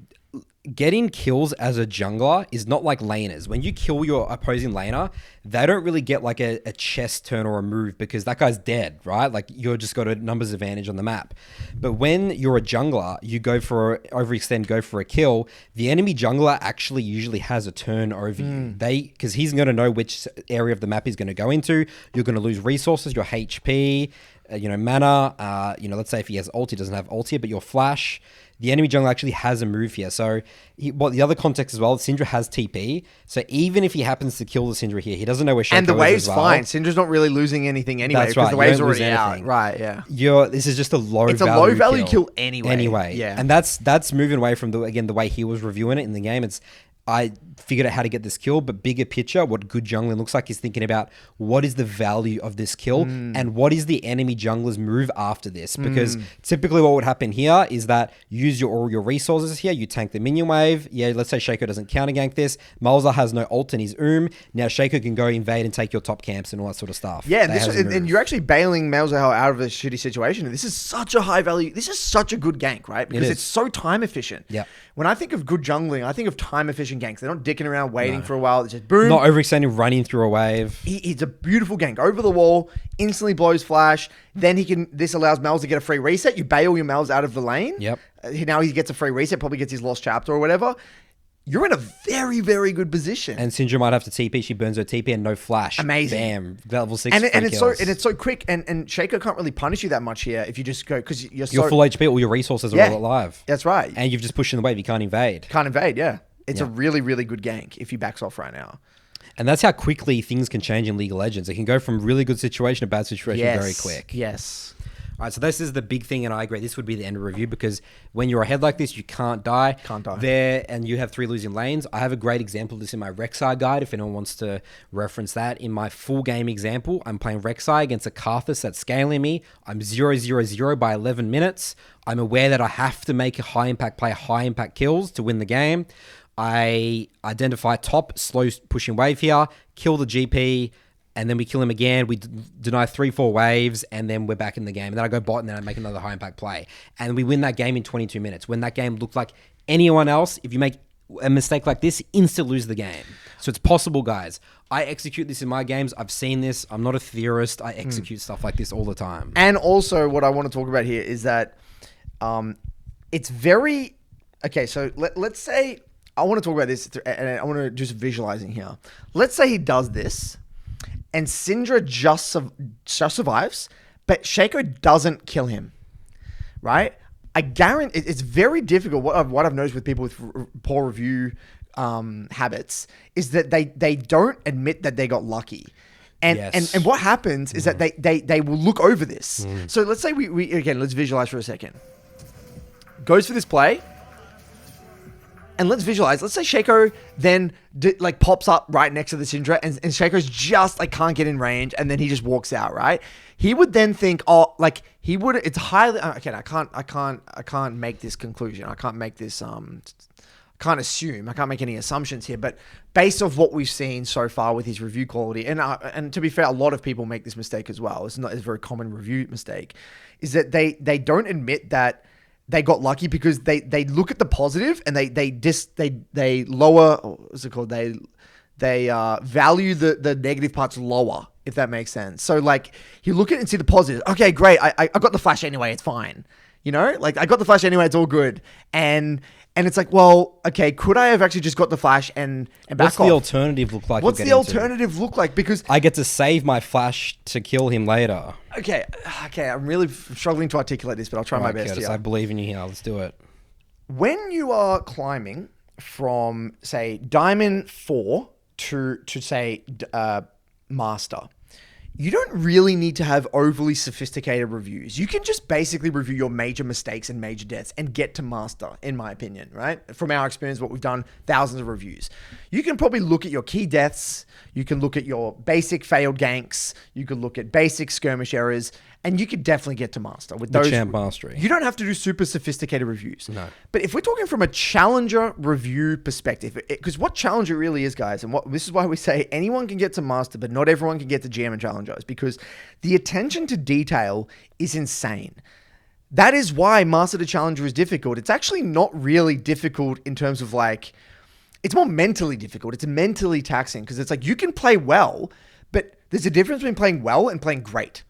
Speaker 1: Getting kills as a jungler is not like laners. When you kill your opposing laner, they don't really get like a chest turn or a move because that guy's dead, right? Like you're just got a numbers advantage on the map. But when you're a jungler, you overextend, go for a kill. The enemy jungler actually usually has a turn over you. Because he's going to know which area of the map he's going to go into. You're going to lose resources, your HP, mana. Let's say if he has ult, he doesn't have ult here, but your flash. The enemy jungle actually has a move here. So the other context as well, Syndra has TP. So even if he happens to kill the Syndra here, he doesn't know where Shaco is.
Speaker 2: And the wave's fine. Syndra's not really losing anything anyway.
Speaker 1: That's right.
Speaker 2: Because the wave's already out. Right, yeah.
Speaker 1: This is just a low value
Speaker 2: It's a low value kill anyway.
Speaker 1: Anyway. Yeah. And that's moving away from the way he was reviewing it in the game. I figured out how to get this kill, but bigger picture, what good jungling looks like is thinking about what is the value of this kill and what is the enemy jungler's move after this. Because typically what would happen here is that use all your resources here, you tank the minion wave. Yeah, let's say Shaco doesn't counter gank this. Malzahar has no ult in his Now Shaco can go invade and take your top camps and all that sort of stuff.
Speaker 2: Yeah, and you're actually bailing Malzahar out of a shitty situation. This is such a high value. This is such a good gank, right? Because it's so time efficient.
Speaker 1: Yeah.
Speaker 2: When I think of good jungling, I think of time efficient finishing ganks. They're not dicking around waiting for a while. It's just boom.
Speaker 1: Not overextending, running through a wave.
Speaker 2: It's a beautiful gank. Over the wall, instantly blows flash. Then this allows Mel's to get a free reset. You bail your Mel's out of the lane.
Speaker 1: Yep.
Speaker 2: Now he gets a free reset, probably gets his lost chapter or whatever. You're in a very, very good position.
Speaker 1: And Syndra might have to TP. She burns her TP and no flash.
Speaker 2: Amazing.
Speaker 1: Bam. Level 6
Speaker 2: and
Speaker 1: kills.
Speaker 2: it's so quick. And Shaco can't really punish you that much here if you just go, because you're
Speaker 1: full HP, all your resources are all alive.
Speaker 2: That's right.
Speaker 1: And you've just pushed in the wave. You can't invade.
Speaker 2: Can't invade, yeah. It's a really, really good gank if he backs off right now.
Speaker 1: And that's how quickly things can change in League of Legends. It can go from really good situation to bad situation very quick.
Speaker 2: Yes.
Speaker 1: All right, so this is the big thing, and I agree. This would be the end of review because when you're ahead like this, you can't die.
Speaker 2: Can't die.
Speaker 1: There, and you have 3 losing lanes. I have a great example of this in my Rek'Sai guide, if anyone wants to reference that. In my full game example, I'm playing Rek'Sai against a Karthus that's scaling me. I'm 0-0-0 by 11 minutes. I'm aware that I have to make a high-impact play, high-impact kills to win the game. I identify top, slow pushing wave here, kill the GP, and then we kill him again. We deny 3-4 waves, and then we're back in the game. And then I go bot, and then I make another high impact play. And we win that game in 22 minutes. When that game looked like anyone else, if you make a mistake like this, instant lose the game. So it's possible, guys. I execute this in my games. I've seen this. I'm not a theorist. I execute stuff like this all the time.
Speaker 2: And also, what I want to talk about here is that it's very... Okay, so let's say... I want to talk about this, and I want to just visualizing here. Let's say he does this, and Syndra just survives, but Shaco doesn't kill him, right? I guarantee it's very difficult. What I've noticed with people with poor review habits is that they don't admit that they got lucky. And what happens is that they will look over this. So let's say we again, let's visualize for a second. Goes for this play. And let's visualize. Let's say Shaco then pops up right next to the Syndra, and Shaco's just can't get in range, and then he just walks out. Right? He would then think, he would. It's highly okay. I can't make this conclusion. I can't make this. Can't assume. I can't make any assumptions here. But based off what we've seen so far with his review quality, and to be fair, a lot of people make this mistake as well. It's a very common review mistake, is that they don't admit that they got lucky because they look at the positive and they lower, what's it called? They value the negative parts lower, if that makes sense. So you look at it and see the positive. Okay, great. I got the flash anyway. It's fine. You know, I got the flash anyway. It's all good. And it's well, okay, could I have actually just got the flash and back
Speaker 1: What's
Speaker 2: off?
Speaker 1: the alternative look like?
Speaker 2: What's the alternative look like? Because
Speaker 1: I get to save my flash to kill him later.
Speaker 2: Okay, I'm really struggling to articulate this, but I'll try my best.
Speaker 1: Curtis,
Speaker 2: here.
Speaker 1: I believe in you here. Let's do it.
Speaker 2: When you are climbing from, say, Diamond 4 to say, Master, you don't really need to have overly sophisticated reviews. You can just basically review your major mistakes and major deaths and get to Master, in my opinion, right? From our experience, what we've done, thousands of reviews. You can probably look at your key deaths. You can look at your basic failed ganks. You could look at basic skirmish errors, and you could definitely get to Master with those.
Speaker 1: Champ mastery.
Speaker 2: You don't have to do super sophisticated reviews.
Speaker 1: No.
Speaker 2: But if we're talking from a challenger review perspective, because what challenger really is, guys, and this is why we say anyone can get to Master, but not everyone can get to GM and challenger, is because the attention to detail is insane. That is why Master to Challenger is difficult. It's actually not really difficult in terms of it's more mentally difficult. It's mentally taxing because it's you can play well, but there's a difference between playing well and playing great.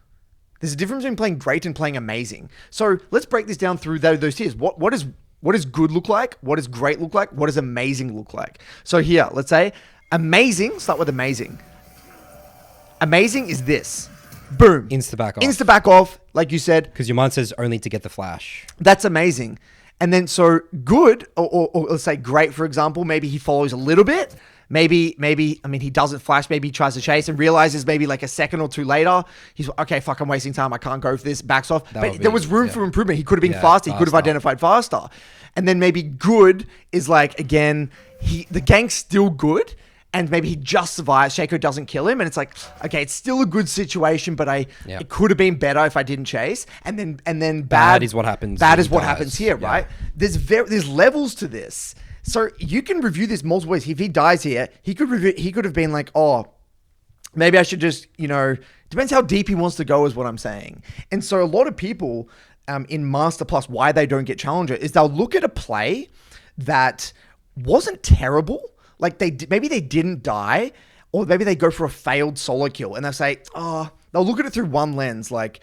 Speaker 2: There's a difference between playing great and playing amazing. So let's break this down through those tiers. What does good look like? What does great look like? What does amazing look like? So here, let's say amazing. Start with amazing. Amazing is this. Boom.
Speaker 1: Insta back off.
Speaker 2: Insta back off, like you said.
Speaker 1: Because your mind says only to get the flash.
Speaker 2: That's amazing. And then so good, or let's say great, for example, maybe he follows a little bit. Maybe, he doesn't flash. Maybe he tries to chase and realizes maybe a second or two later, he's okay, fuck, I'm wasting time. I can't go for this. Backs off. But there was room for improvement. He could have been faster. He could have identified faster. And then maybe good is again, the gank's still good. And maybe he just survives. Shaco doesn't kill him. And it's okay, it's still a good situation, but it could have been better if I didn't chase. And then bad
Speaker 1: is what happens.
Speaker 2: Bad is what happens here, right? There's levels to this. So you can review this multiple ways. If he dies here, he could have been maybe I should just, depends how deep he wants to go is what I'm saying. And so a lot of people in Master Plus, why they don't get Challenger is they'll look at a play that wasn't terrible, Like maybe they didn't die, or maybe they go for a failed solo kill and they'll say, they'll look at it through one lens, like,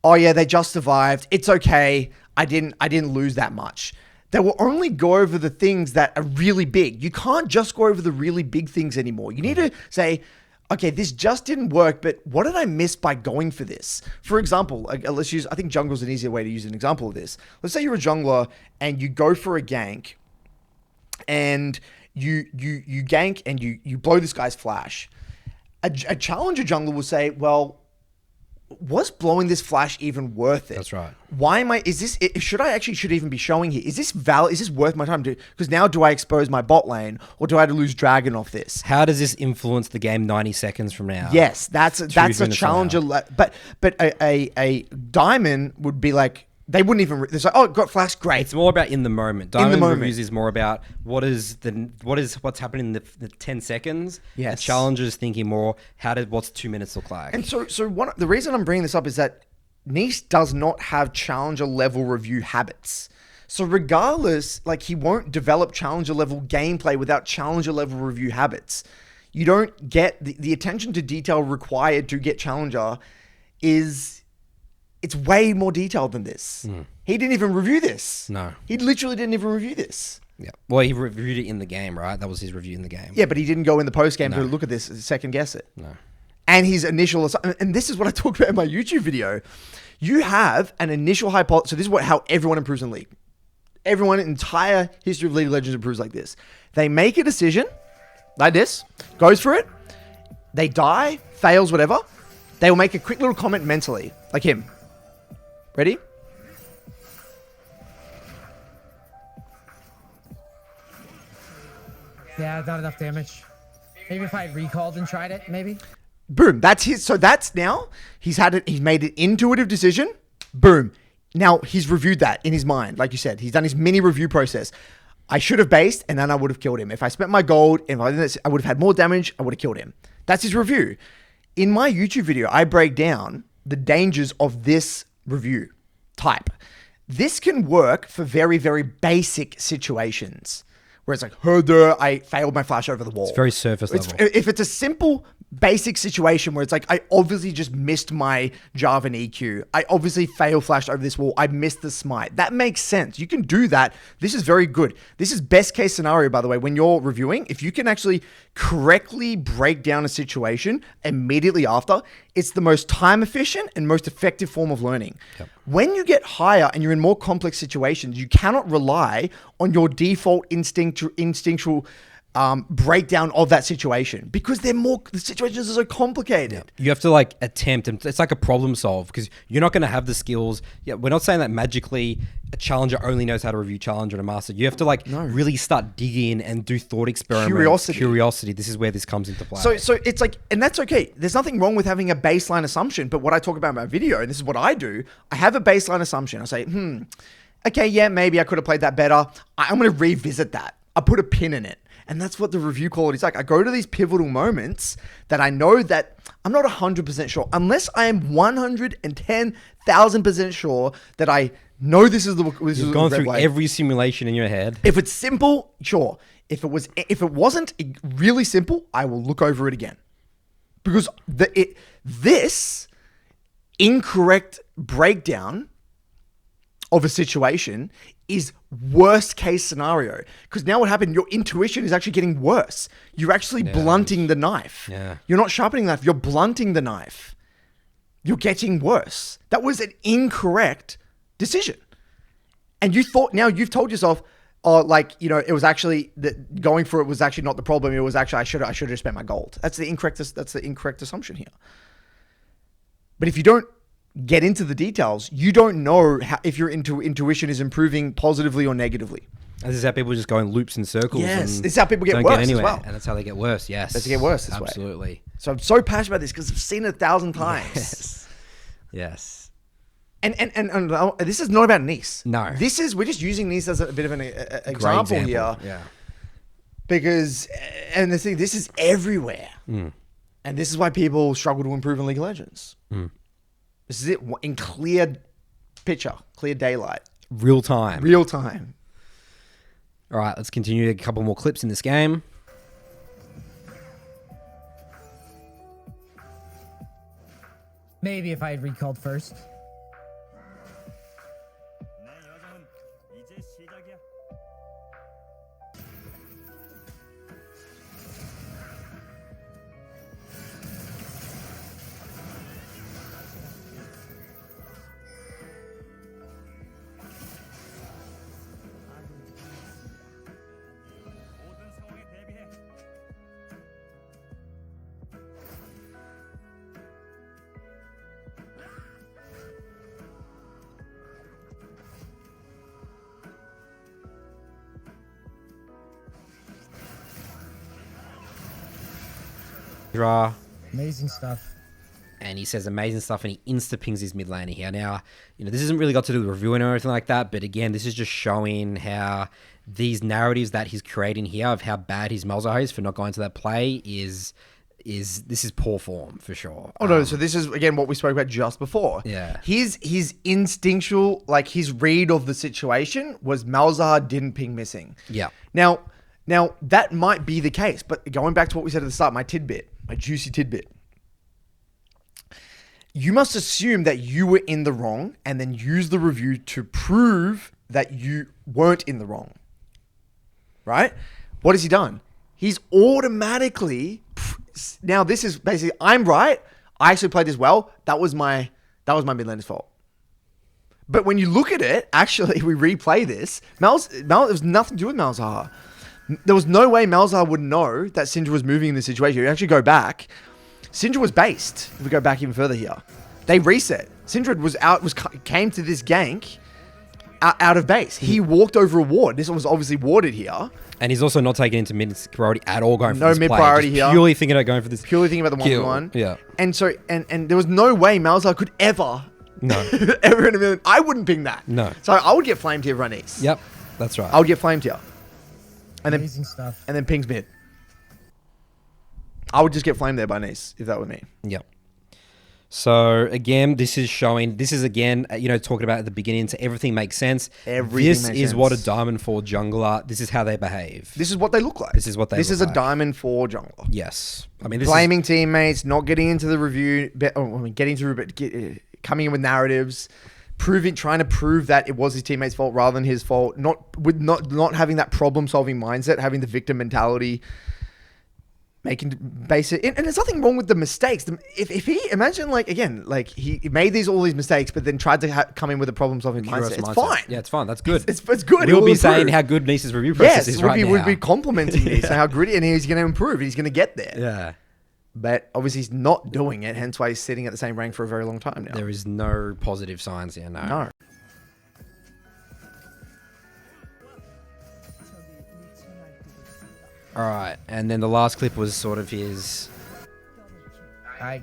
Speaker 2: oh yeah, they just survived. It's okay. I didn't lose that much. They will only go over the things that are really big. You can't just go over the really big things anymore. You need to say, okay, this just didn't work, but what did I miss by going for this? For example, I think jungle's an easier way to use an example of this. Let's say you're a jungler and you go for a gank and you gank and you blow this guy's flash. A challenger jungler will say, well, was blowing this flash even worth it?
Speaker 1: That's right.
Speaker 2: Why am I, should even be showing here? Is this valid? Is this worth my time? Because now do I expose my bot lane or do I lose dragon off this?
Speaker 1: How does this influence the game 90 seconds from now?
Speaker 2: Yes, that's a challenger. But a diamond would be like, they wouldn't even, it's like, oh, it got flash, great.
Speaker 1: It's more about in the moment. Diamond reviews is more about what's happening in the 10 seconds.
Speaker 2: Yes.
Speaker 1: The challenger's thinking more, what's 2 minutes look like?
Speaker 2: And so the reason I'm bringing this up is that Neace does not have challenger level review habits. So regardless, like, he won't develop challenger level gameplay without challenger level review habits. You don't get the attention to detail required to get challenger it's way more detailed than this. He didn't even review this.
Speaker 1: No.
Speaker 2: He literally didn't even review this.
Speaker 1: Yeah. Well, he reviewed it in the game, right? That was his review in the game.
Speaker 2: Yeah, but he didn't go in the post game to look at this, second guess it.
Speaker 1: No.
Speaker 2: And his initial, and this is what I talked about in my YouTube video. You have an initial hypothesis. So this is how everyone improves in League. Everyone in the entire history of League of Legends improves like this. They make a decision like this, goes for it. They die, fails, whatever. They will make a quick little comment mentally, like him. Ready?
Speaker 3: Yeah, not enough damage. Maybe if I had recalled and tried it, maybe.
Speaker 2: Boom. That's his. So that's now he's made an intuitive decision. Boom. Now he's reviewed that in his mind. Like you said, he's done his mini review process. I should have based and then I would have killed him. If I spent my gold, I would have had more damage, I would have killed him. That's his review. In my YouTube video, I break down the dangers of this review type. This can work for very, very basic situations where it's like, I failed my flash over the wall.
Speaker 1: It's very surface level.
Speaker 2: If it's a simple, basic situation where it's like, I obviously just missed my Jarvan EQ. I obviously flashed over this wall. I missed the smite. That makes sense. You can do that. This is very good. This is best case scenario, by the way, when you're reviewing. If you can actually correctly break down a situation immediately after, it's the most time efficient and most effective form of learning. Yep. When you get higher and you're in more complex situations, you cannot rely on your default instinctual breakdown of that situation because the situations are so complicated.
Speaker 1: Yeah. You have to attempt, and it's like a problem solve because you're not going to have the skills. Yeah, we're not saying that magically a challenger only knows how to review challenger and a master. You have to really start digging and do thought experiments. Curiosity. This is where this comes into play.
Speaker 2: So it's like, and that's okay. There's nothing wrong with having a baseline assumption. But what I talk about in my video, and this is what I do, I have a baseline assumption. I say, okay, yeah, maybe I could have played that better. I'm going to revisit that. I put a pin in it. And that's what the review quality is like. I go to these pivotal moments that I know that I'm not 100% sure. Unless I am 110,000% sure that I know this is the
Speaker 1: You've gone through every simulation in your head.
Speaker 2: If it's simple, sure. If it wasn't really simple, I will look over it again. Because this incorrect breakdown of a situation is worst case scenario. Because now what happened, your intuition is actually getting worse. You're actually blunting the knife.
Speaker 1: Yeah.
Speaker 2: You're not sharpening the knife, you're blunting the knife. You're getting worse. That was an incorrect decision. And you've told yourself, it was actually that going for it was actually not the problem. It was actually I should have spent my gold. That's the incorrect assumption here. But if you don't get into the details, you don't know if your intuition is improving positively or negatively.
Speaker 1: And this is how people just go in loops and circles.
Speaker 2: Yes, this is how people get worse as well.
Speaker 1: And that's how they get worse, yes.
Speaker 2: That's how they get worse this way.
Speaker 1: Absolutely.
Speaker 2: So I'm so passionate about this because I've seen it 1,000 times.
Speaker 1: Yes.
Speaker 2: And this is not about Neace.
Speaker 1: No.
Speaker 2: We're just using Neace as a bit of an example here.
Speaker 1: Yeah.
Speaker 2: Because, and the thing, this is everywhere. And this is why people struggle to improve in League of Legends. This is it in clear picture, clear daylight.
Speaker 1: Real time.
Speaker 2: Real time.
Speaker 1: All right, let's continue a couple more clips in this game.
Speaker 3: Maybe if I had recalled first.
Speaker 1: Draw.
Speaker 3: Amazing stuff.
Speaker 1: And he says amazing stuff, and he insta-pings his mid laner here. Now, this isn't really got to do with reviewing or anything like that, but again, this is just showing how these narratives that he's creating here of how bad his Malzahar is for not going to that play is poor form for sure.
Speaker 2: Oh no, so this is again what we spoke about just before.
Speaker 1: Yeah.
Speaker 2: His instinctual, like his read of the situation was Malzahar didn't ping missing.
Speaker 1: Yeah.
Speaker 2: Now that might be the case, but going back to what we said at the start, my juicy tidbit. You must assume that you were in the wrong and then use the review to prove that you weren't in the wrong. Right? What has he done? He's automatically... Now, this is basically... I'm right. I actually played this well. That was my mid laner's fault. But when you look at it, actually, we replay this. There was nothing to do with Malzahar. There was no way Malzahar would know that Syndra was moving in this situation. You actually go back... Syndra was based. If we go back even further here, they reset. Syndra came to this gank out of base. He walked over a ward. This one was obviously warded here,
Speaker 1: and he's also not taking into mid priority at all. Going for this
Speaker 2: mid
Speaker 1: play.
Speaker 2: priority
Speaker 1: Just
Speaker 2: here.
Speaker 1: Purely thinking about going for this.
Speaker 2: Purely thinking about the 1v1.
Speaker 1: Yeah.
Speaker 2: And so and there was no way Malzahar could ever.
Speaker 1: No.
Speaker 2: Ever in a million. I wouldn't ping that.
Speaker 1: No.
Speaker 2: So I would get flamed here, run east.
Speaker 1: Yep. That's right.
Speaker 2: I would get flamed here. And
Speaker 3: Amazing stuff.
Speaker 2: And then pings mid. I would just get flamed there by Nice if that were me.
Speaker 1: Yep. So again, this is talking about at the beginning, so everything makes sense. This is what a Diamond 4 jungler, this is how they behave.
Speaker 2: This is what they look like.
Speaker 1: This is what they
Speaker 2: This
Speaker 1: look
Speaker 2: is a
Speaker 1: like.
Speaker 2: Diamond 4 jungler.
Speaker 1: Yes. I mean,
Speaker 2: blaming teammates, not getting into the review, coming in with narratives, trying to prove that it was his teammates' fault rather than his fault, not having that problem-solving mindset, having the victim mentality. And there's nothing wrong with the mistakes. If he imagine he made all these mistakes, but then tried to come in with a problem-solving mindset, it's fine.
Speaker 1: Yeah, it's fine. That's good.
Speaker 2: It's good.
Speaker 1: We'll be saying how good Nice's review process is right now.
Speaker 2: Would be complimenting Nice and how gritty, and he's going to improve. He's going to get there.
Speaker 1: Yeah.
Speaker 2: But obviously he's not doing it. Hence why he's sitting at the same rank for a very long time now.
Speaker 1: There is no positive signs here. No. All right, and then the last clip was sort of his...
Speaker 3: I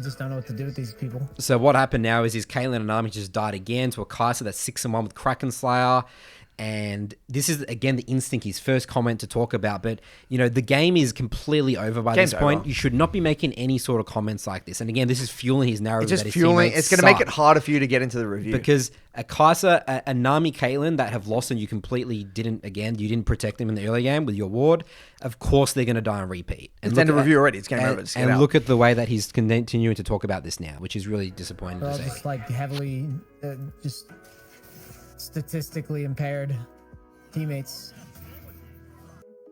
Speaker 3: just don't know what to do with these people.
Speaker 1: So what happened now is his Caitlyn and Army just died again to a Kai'Sa that's 6-1 with Kraken Slayer. And this is, again, the instinct, his first comment to talk about. But, the game is completely over by this point.
Speaker 2: Over.
Speaker 1: You should not be making any sort of comments like this. And again, this is fueling his narrative.
Speaker 2: It's just fueling. It's going to make it harder for you to get into the review.
Speaker 1: Because a Kai'Sa, a Nami Caitlyn that have lost and you completely didn't protect them in the early game with your ward, of course they're going to die and repeat. And
Speaker 2: it's end of review already. It's game over.
Speaker 1: And look at the way that he's continuing to talk about this now, which is really disappointing to see.
Speaker 3: Just heavily, just statistically impaired teammates.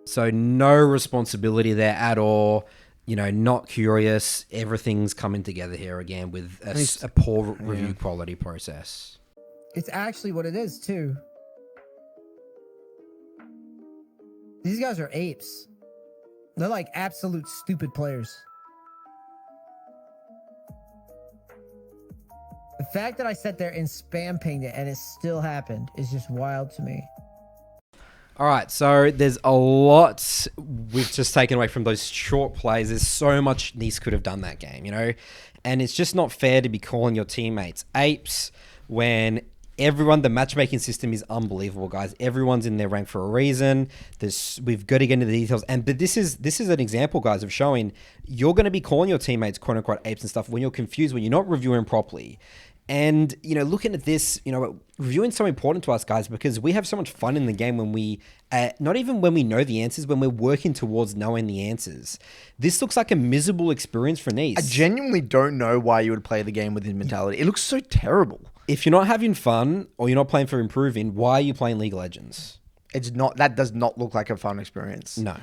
Speaker 1: So no responsibility there at all. Not curious. Everything's coming together here again with a poor review quality process.
Speaker 3: It's actually what it is too. These guys are apes. They're like absolute stupid players. The fact that I sat there and spam pinged it and it still happened is just wild to me.
Speaker 1: All right, so there's a lot we've just taken away from those short plays. There's so much Nice could have done that game, and it's just not fair to be calling your teammates apes when the matchmaking system is unbelievable, guys. Everyone's in their rank for a reason. We've got to get into the details, but this is an example, guys, of showing you're going to be calling your teammates quote unquote apes and stuff when you're confused, when you're not reviewing properly. And, looking at this, reviewing so important to us, guys, because we have so much fun in the game when we, not even when we know the answers, when we're working towards knowing the answers. This looks like a miserable experience for Neace.
Speaker 2: I genuinely don't know why you would play the game with this mentality. It looks so terrible.
Speaker 1: If you're not having fun or you're not playing for improving, why are you playing League of Legends?
Speaker 2: That does not look like a fun experience.
Speaker 1: No.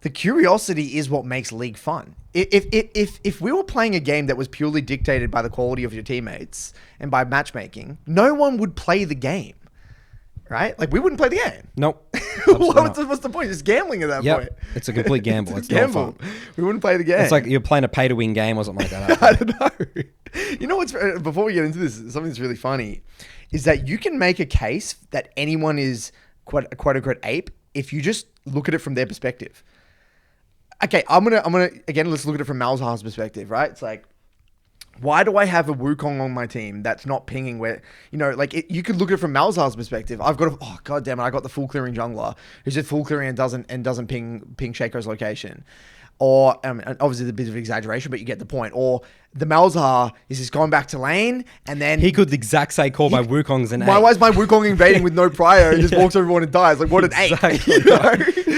Speaker 2: The curiosity is what makes League fun. If we were playing a game that was purely dictated by the quality of your teammates and by matchmaking, no one would play the game, right? Like, we wouldn't play the game.
Speaker 1: Nope.
Speaker 2: What's the point? It's gambling at that point.
Speaker 1: It's a complete gamble. It's
Speaker 2: gamble.
Speaker 1: not fun.
Speaker 2: We wouldn't play the game.
Speaker 1: It's like you're playing a pay-to-win game or something like that.
Speaker 2: I don't know. You know what's... Before we get into this, something that's really funny is that you can make a case that anyone is quote-unquote ape if you just look at it from their perspective. Okay, I'm gonna again, let's look at it from Malzahar's perspective, right? It's like, why do I have a Wukong on my team that's not pinging where, you could look at it from Malzahar's perspective. I've got god damn it, I got the full clearing jungler who's just full clearing and doesn't ping Shaco's location. Or, obviously it's a bit of an exaggeration, but you get the point. Or the Malzahar is just going back to lane, and then...
Speaker 1: He could exact say call my Wukong's an ape.
Speaker 2: Why is my Wukong invading with no prior and just walks over everyone and dies? Like, what an ape.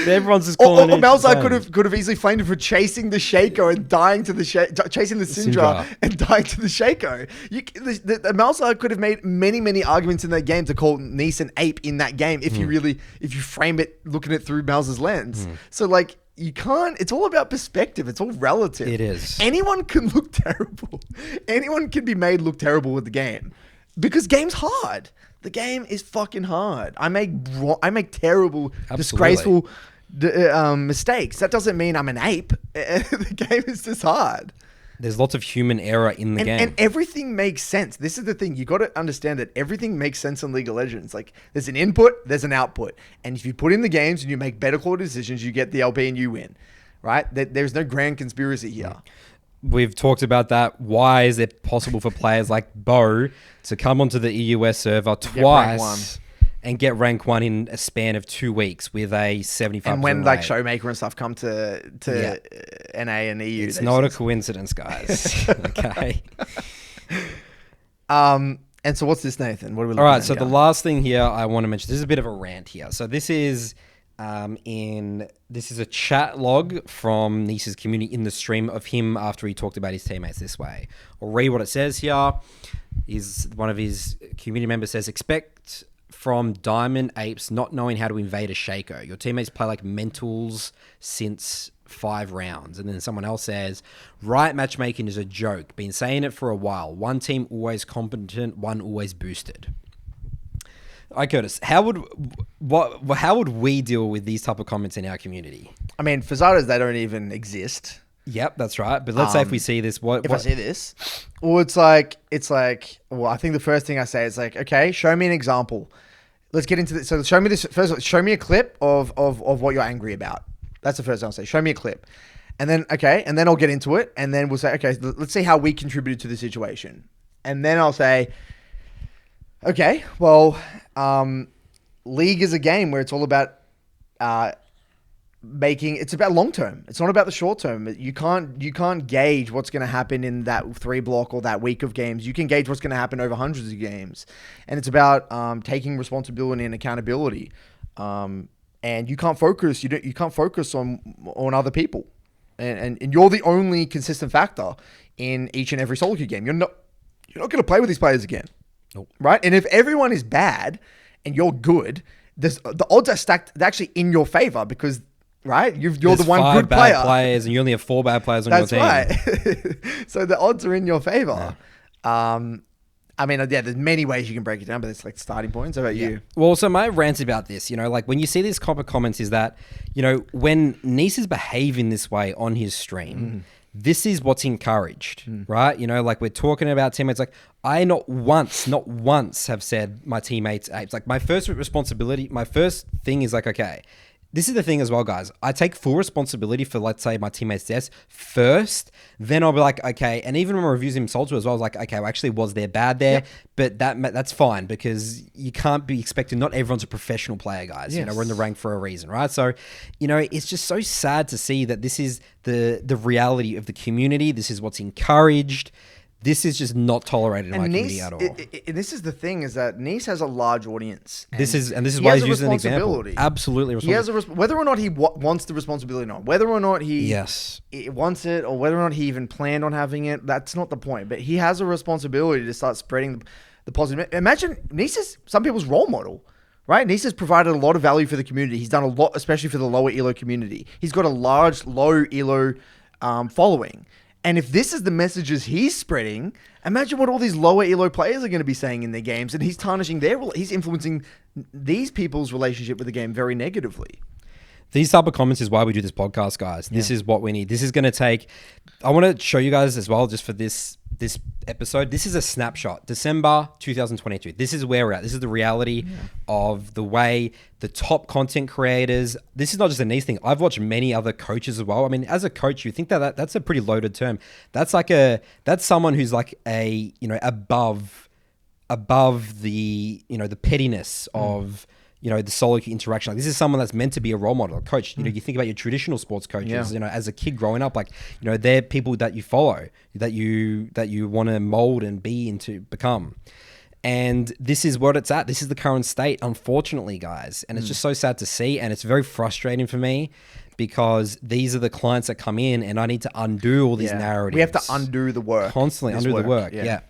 Speaker 1: Everyone's just calling
Speaker 2: Or Malzahar could have easily flamed him for chasing the Shaco and dying to the chasing the Syndra and dying to the Shaco. The Malzahar could have made many arguments in that game to call Neace an ape in that game if you frame it looking at through Malzahar's lens. So, like... You can't, it's all about perspective. It's all relative.
Speaker 1: It is.
Speaker 2: Anyone can look terrible. Anyone can be made look terrible with the game because game's hard. The game is fucking hard. I make terrible, disgraceful mistakes. That doesn't mean I'm an ape. The game is just hard.
Speaker 1: There's lots of human error in the game.
Speaker 2: And everything makes sense. This is the thing. You got to understand that everything makes sense in League of Legends. Like, there's an input, there's an output. And if you put in the games and you make better quality decisions, you get the LP and you win. Right? There's no grand conspiracy here.
Speaker 1: We've talked about that. Why is it possible for players like Bo to come onto the EUS server twice and get rank 1 in a span of 2 weeks with a 75%?
Speaker 2: And when like Showmaker and stuff come to NA and EU,
Speaker 1: it's not a coincidence, guys. Okay.
Speaker 2: And so what's this, Nathan? What are we looking
Speaker 1: All right.
Speaker 2: at
Speaker 1: So
Speaker 2: here?
Speaker 1: the last thing here I want to mention. This is a bit of a rant here. So this is this is a chat log from Neace's community in the stream of him after he talked about his teammates this way. I'll read what it says here. Is one of his community members says, expect from Diamond Apes not knowing how to invade a Shaco. Your teammates play like mentals since 5 rounds. And then someone else says, right matchmaking is a joke. Been saying it for a while. One team always competent, one always boosted. All right, Curtis, how would we deal with these type of comments in our community?
Speaker 2: I mean, for starters, they don't even exist.
Speaker 1: Yep, that's right. But let's say if we see this,
Speaker 2: if I see this, well, it's like, well, I think the first thing I say is like, okay, show me an example. Let's get into this. So show me this first. Show me a clip of what you're angry about. That's the first thing I'll say. Show me a clip, and then I'll get into it, and then we'll say, okay, let's see how we contributed to the situation, and then I'll say, okay, well, League is a game where it's all about it's about long term. It's not about the short term. You can't gauge what's going to happen in that 3 block or that week of games. You can gauge what's going to happen over hundreds of games, and it's about taking responsibility and accountability. And you can't focus. You can't focus on other people, and you're the only consistent factor in each and every solo queue game. You're not going to play with these players again,
Speaker 1: nope.
Speaker 2: Right? And if everyone is bad and you're good, the odds are stacked. They're actually in your favor because. Right, you're the one
Speaker 1: 5
Speaker 2: good
Speaker 1: bad
Speaker 2: player.
Speaker 1: Players, and you only have 4 bad players on
Speaker 2: That's
Speaker 1: your team.
Speaker 2: right. So the odds are in your favor. Yeah. I mean, yeah, there's many ways you can break it down, but it's like starting points. How about you?
Speaker 1: Well, so my rant about this, like when you see these copper comments, is that when Neace is behaving this way on his stream. This is what's encouraged, right? Like we're talking about teammates. Like I not once have said my teammates apes. Like my first thing is like, okay. This is the thing as well, guys. I take full responsibility for, let's say, my teammates' deaths first. Then I'll be like, okay. And even when my reviews him Soldier as well, I was like, okay, well, actually, was there bad there? But that's fine because you can't be expecting. Not everyone's a professional player, guys.
Speaker 2: Yes.
Speaker 1: We're in the rank for a reason, right? So, it's just so sad to see that this is the reality of the community. This is what's encouraged. This is just not tolerated in my community
Speaker 2: Nice,
Speaker 1: at all.
Speaker 2: and this is the thing, is that Nice has a large audience.
Speaker 1: This is
Speaker 2: he
Speaker 1: why
Speaker 2: has
Speaker 1: he's
Speaker 2: a
Speaker 1: using an example.
Speaker 2: responsibility.
Speaker 1: Absolutely
Speaker 2: He has
Speaker 1: responsible.
Speaker 2: whether or not he wants the responsibility or not, whether or not he
Speaker 1: Yes.
Speaker 2: wants it, or whether or not he even planned on having it, that's not the point. But he has a responsibility to start spreading the positive. Imagine Nice is some people's role model, right? Nice has provided a lot of value for the community. He's done a lot, especially for the lower elo community. He's got a large low elo following. And if this is the messages he's spreading, imagine what all these lower elo players are going to be saying in their games. And he's tarnishing he's influencing these people's relationship with the game very negatively.
Speaker 1: These type of comments is why we do this podcast, guys. This is what we need. This is going to take... I want to show you guys as well, just for this episode. This is a snapshot. December 2022. This is where we're at. This is the reality of the way the top content creators... This is not just a niche thing. I've watched many other coaches as well. I mean, as a coach, you think that's a pretty loaded term. That's someone who's like a, above the, the pettiness of... the solo queue interaction. Like, this is someone that's meant to be a role model, a coach. You think about your traditional sports coaches, as a kid growing up, like, they're people that you follow, that you want to mold and be into become. And this is what it's at. This is the current state, unfortunately, guys. And it's just so sad to see. And it's very frustrating for me because these are the clients that come in and I need to undo all these narratives.
Speaker 2: We have to undo the work.
Speaker 1: Constantly undo the work. Yeah.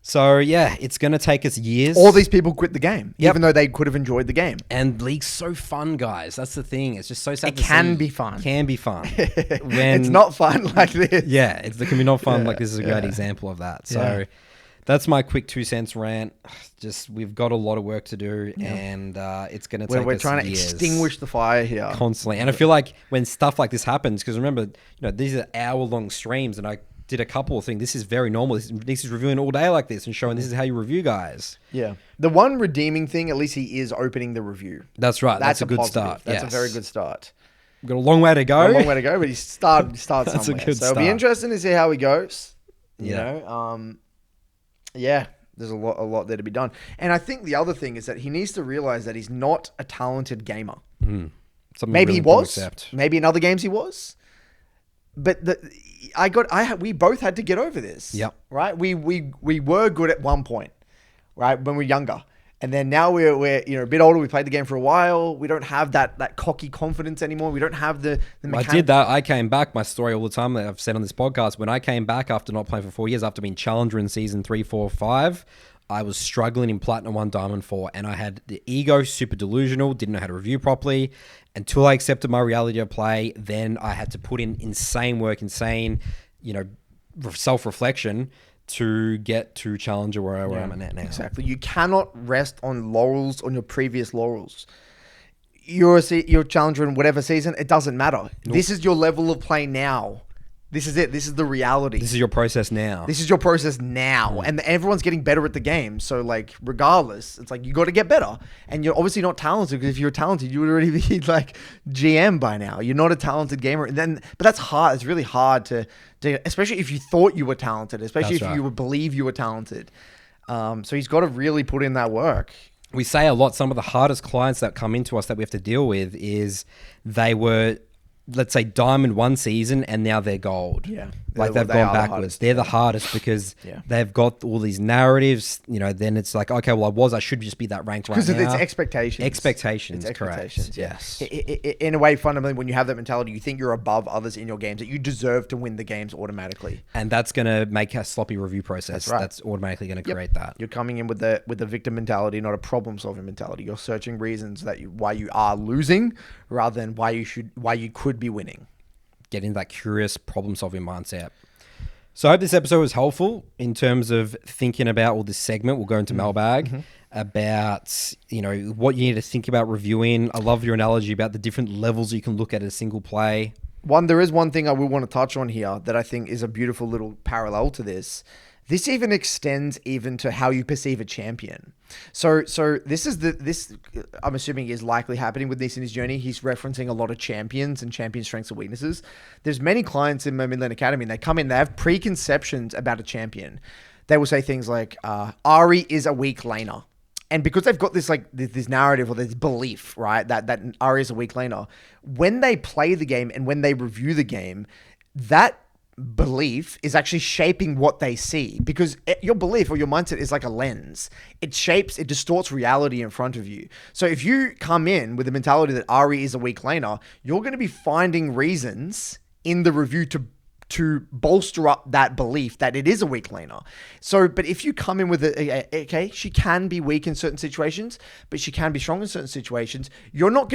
Speaker 1: So, it's going to take us years.
Speaker 2: All these people quit the game, even though they could have enjoyed the game.
Speaker 1: And League's so fun, guys. That's the thing. It's just so sad
Speaker 2: It
Speaker 1: to see.
Speaker 2: can be fun.
Speaker 1: Can be fun.
Speaker 2: It's not fun like this.
Speaker 1: Yeah, it can be not fun. Like, this is a great example of that. So, that's my quick 2 cents rant. Just, we've got a lot of work to do, and it's going to take us
Speaker 2: We're trying to
Speaker 1: years.
Speaker 2: extinguish the fire here.
Speaker 1: Constantly. And I feel like when stuff like this happens, because remember, these are hour-long streams, and I did a couple of things. This is very normal. Nice is reviewing all day like this and showing this is how you review, guys.
Speaker 2: Yeah. The one redeeming thing, at least he is opening the review.
Speaker 1: That's right. That's a good
Speaker 2: positive.
Speaker 1: start.
Speaker 2: That's a very good start.
Speaker 1: We've got a long way to go.
Speaker 2: A long way to go, but he starts somewhere.
Speaker 1: That's a good
Speaker 2: so it'll be
Speaker 1: start.
Speaker 2: interesting to see how he goes.
Speaker 1: Yeah.
Speaker 2: There's a lot there to be done. And I think the other thing is that he needs to realize that he's not a talented gamer.
Speaker 1: Something
Speaker 2: Maybe
Speaker 1: really
Speaker 2: he was. Maybe in other games he was. But we both had to get over this.
Speaker 1: Yep.
Speaker 2: Right? We were good at one point, right? When we were younger. And then now we're a bit older. We played the game for a while. We don't have that cocky confidence anymore. We don't have the
Speaker 1: I did that. I came back. My story all the time that I've said on this podcast. When I came back after not playing for 4 years, after being challenger in season 3, 4, 5, I was struggling in Platinum 1, Diamond 4. And I had the ego, super delusional, didn't know how to review properly. Until I accepted my reality of play, then I had to put in insane work, self-reflection to get to challenger where I'm at now.
Speaker 2: Exactly. You cannot rest on your previous laurels. You're challenger in whatever season. It doesn't matter. Nope. This is your level of play now. This is it. This is the reality.
Speaker 1: This is your process now.
Speaker 2: And everyone's getting better at the game. So, like, regardless, it's like you got to get better. And you're obviously not talented, because if you're talented, you would already be like GM by now. You're not a talented gamer. But that's hard. It's really hard to especially if you thought you were talented, especially if you would believe you were talented. So he's got to really put in that work.
Speaker 1: We say a lot. Some of the hardest clients that come into us that we have to deal with is they were, let's say, Diamond 1 season and now they're gold.
Speaker 2: Yeah.
Speaker 1: Like they've gone backwards. They're the hardest because they've got all these narratives, then it's like, okay, well, I should just be that ranked right now.
Speaker 2: Because it's expectations.
Speaker 1: Expectations, correct. Yes.
Speaker 2: In a way, fundamentally, when you have that mentality, you think you're above others in your games, that you deserve to win the games automatically.
Speaker 1: And that's going to make a sloppy review process. That's right. That's automatically going to create that.
Speaker 2: You're coming in with the victim mentality, not a problem-solving mentality. You're searching reasons why you are losing rather than why you could be winning.
Speaker 1: Get into that curious problem-solving mindset. So I hope this episode was helpful in terms of thinking about all this segment. We'll go into Mailbag about, what you need to think about reviewing. I love your analogy about the different levels you can look at a single play.
Speaker 2: There is one thing I will want to touch on here that I think is a beautiful little parallel to this. This even extends even to how you perceive a champion. So this I'm assuming is likely happening with this in his journey. He's referencing a lot of champions and champion strengths and weaknesses. There's many clients in my Midland Academy, and they come in, they have preconceptions about a champion. They will say things like, Ari is a weak laner. And because they've got this this narrative or this belief, right, that Ari is a weak laner, when they play the game and when they review the game, that belief is actually shaping what they see, because your belief or your mindset is like a lens. It distorts reality in front of you. So if you come in with the mentality that Ari is a weak laner, you're going to be finding reasons in the review to bolster up that belief that it is a weak laner. So, but if you come in with okay, she can be weak in certain situations, but she can be strong in certain situations, you're not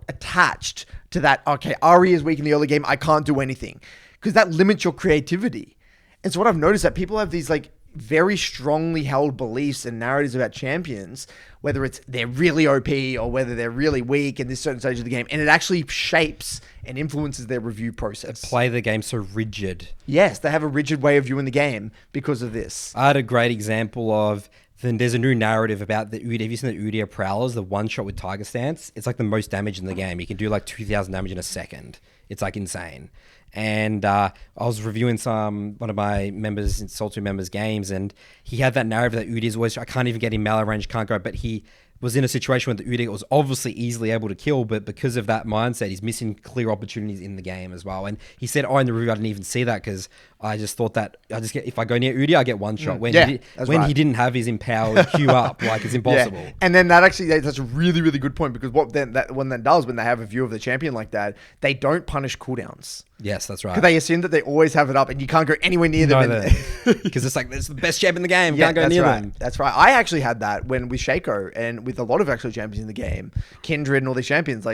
Speaker 2: attached to that, okay, Ari is weak in the early game, I can't do anything. Because that limits your creativity. And so what I've noticed that people have these like very strongly held beliefs and narratives about champions, whether it's they're really OP or whether they're really weak in this certain stage of the game, and it actually shapes and influences their review process.
Speaker 1: Play the game so rigid.
Speaker 2: Yes, they have a rigid way of viewing the game because of this.
Speaker 1: I had a great example of, then there's a new narrative about the Udyr. Have you seen the Udyr Prowlers, the one shot with Tiger Stance? It's like the most damage in the game. You can do like 2,000 damage in a second. It's like insane. And I was reviewing one of my members, Soul 2 members' games, and he had that narrative that Udyr's always, I can't even get him melee range, can't go, but he was in a situation where the Udyr was obviously easily able to kill, but because of that mindset, he's missing clear opportunities in the game as well. And he said, in the review, I didn't even see that because I just thought that if I go near Udyr, I get one shot. When he didn't have his empowered Q up, like it's impossible. Yeah.
Speaker 2: And then that's a really, really good point, because when they have a view of the champion like that, they don't punish cooldowns.
Speaker 1: Yes, that's right.
Speaker 2: Because they assume that they always have it up and you can't go anywhere near them.
Speaker 1: Because it's like, it's the best champ in the game. Can't go near them.
Speaker 2: That's right. I actually had that with Shaco and with a lot of actual champions in the game, Kindred and all these champions.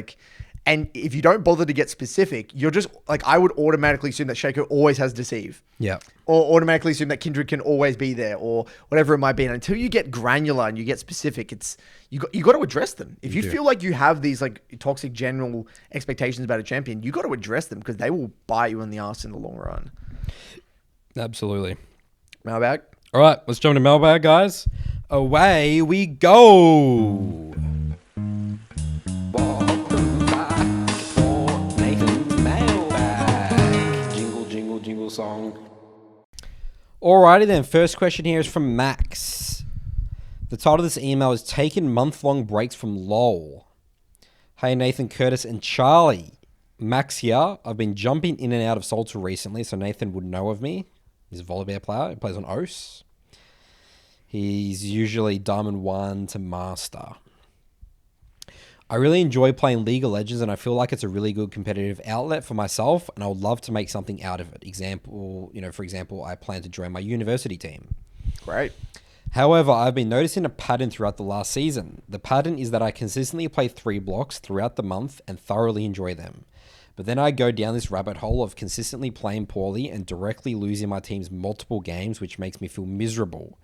Speaker 2: And if you don't bother to get specific, you're just like, I would automatically assume that Shaco always has Deceive.
Speaker 1: Yeah.
Speaker 2: Or automatically assume that Kindred can always be there or whatever it might be. And until you get granular and you get specific, you got to address them. If you feel like you have these like toxic general expectations about a champion, you got to address them, because they will bite you in the ass in the long run.
Speaker 1: Absolutely.
Speaker 2: Mailbag.
Speaker 1: All right, let's jump into Mailbag, guys. Away we go. Song. Alrighty then, first question here is from Max. The title of this email is Taken Month-Long Breaks from LOL. Hey Nathan, Curtis and Charlie. Max here. I've been jumping in and out of Soul 2 recently, so Nathan would know of me. He's a Volibear player. He plays on OS. He's usually Diamond 1 to Master. I really enjoy playing League of Legends, and I feel like it's a really good competitive outlet for myself, and I would love to make something out of it. For example, I plan to join my university team.
Speaker 2: Great.
Speaker 1: However, I've been noticing a pattern throughout the last season. The pattern is that I consistently play 3 blocks throughout the month and thoroughly enjoy them. But then I go down this rabbit hole of consistently playing poorly and directly losing my team's multiple games, which makes me feel miserable.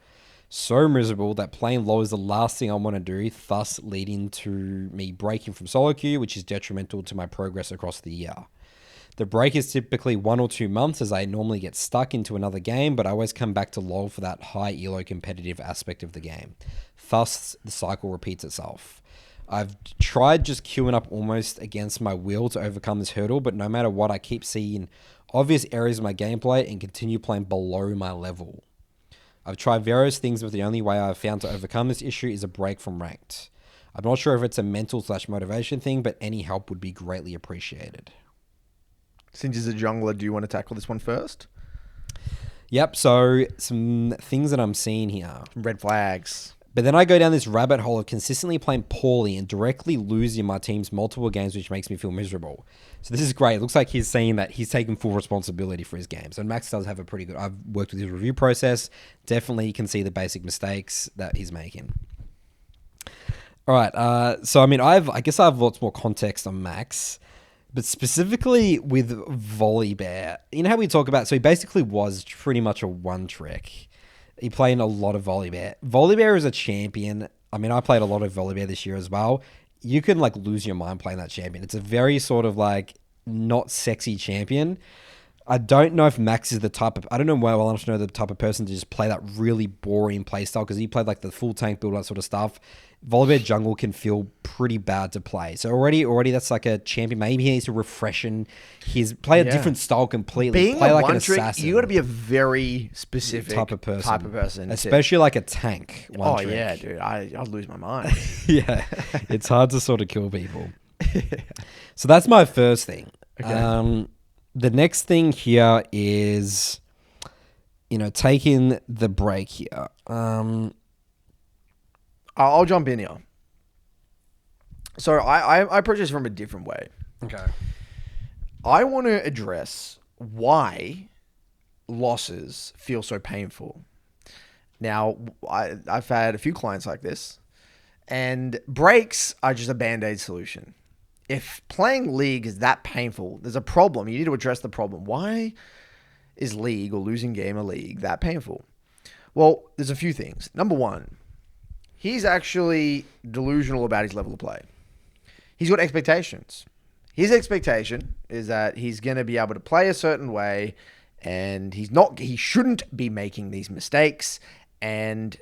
Speaker 1: So miserable that playing low is the last thing I want to do, thus leading to me breaking from solo queue, which is detrimental to my progress across the year. The break is typically 1 or 2 months, as I normally get stuck into another game, but I always come back to LoL for that high elo competitive aspect of the game. Thus, the cycle repeats itself. I've tried just queuing up almost against my will to overcome this hurdle, but no matter what, I keep seeing obvious areas of my gameplay and continue playing below my level. I've tried various things, but the only way I've found to overcome this issue is a break from ranked. I'm not sure if it's a mental/motivation thing, but any help would be greatly appreciated.
Speaker 2: Since he's a jungler, do you want to tackle this one first?
Speaker 1: Yep, so some things that I'm seeing here.
Speaker 2: Red flags.
Speaker 1: But then I go down this rabbit hole of consistently playing poorly and directly losing my team's multiple games, which makes me feel miserable. So this is great. It looks like he's saying that he's taking full responsibility for his games. And Max does have a pretty good... I've worked with his review process. Definitely can see the basic mistakes that he's making. All right. So, I guess I have lots more context on Max. But specifically with Volibear, you know how we talk about... So he basically was pretty much a one-trick. He played a lot of Volibear. Volibear is a champion. I played a lot of Volibear this year as well. You can lose your mind playing that champion. It's a very sort of not sexy champion. I don't know if Max is the type of... I don't know well enough to know the type of person to just play that really boring playstyle, because he played the full tank build, that sort of stuff. Volibear jungle can feel pretty bad to play. So already that's like a champion. Maybe he needs to refreshen play a different style completely.
Speaker 2: Being
Speaker 1: play
Speaker 2: a
Speaker 1: like an
Speaker 2: one-trick,
Speaker 1: assassin.
Speaker 2: you got to be a very specific
Speaker 1: type of person.
Speaker 2: Especially
Speaker 1: like a tank.
Speaker 2: Trick. Yeah, dude. I'd lose my mind.
Speaker 1: Yeah. It's hard to sort of kill people. So that's my first thing.
Speaker 2: Okay.
Speaker 1: The next thing here is, taking the break here.
Speaker 2: I'll jump in here. So I approach this from a different way.
Speaker 1: Okay.
Speaker 2: I want to address why losses feel so painful. Now, I've had a few clients like this, and breaks are just a band-aid solution. If playing League is that painful, there's a problem. You need to address the problem. Why is League or losing game of League that painful? Well, there's a few things. Number one, he's actually delusional about his level of play. He's got expectations. His expectation is that he's going to be able to play a certain way, and he shouldn't be making these mistakes, and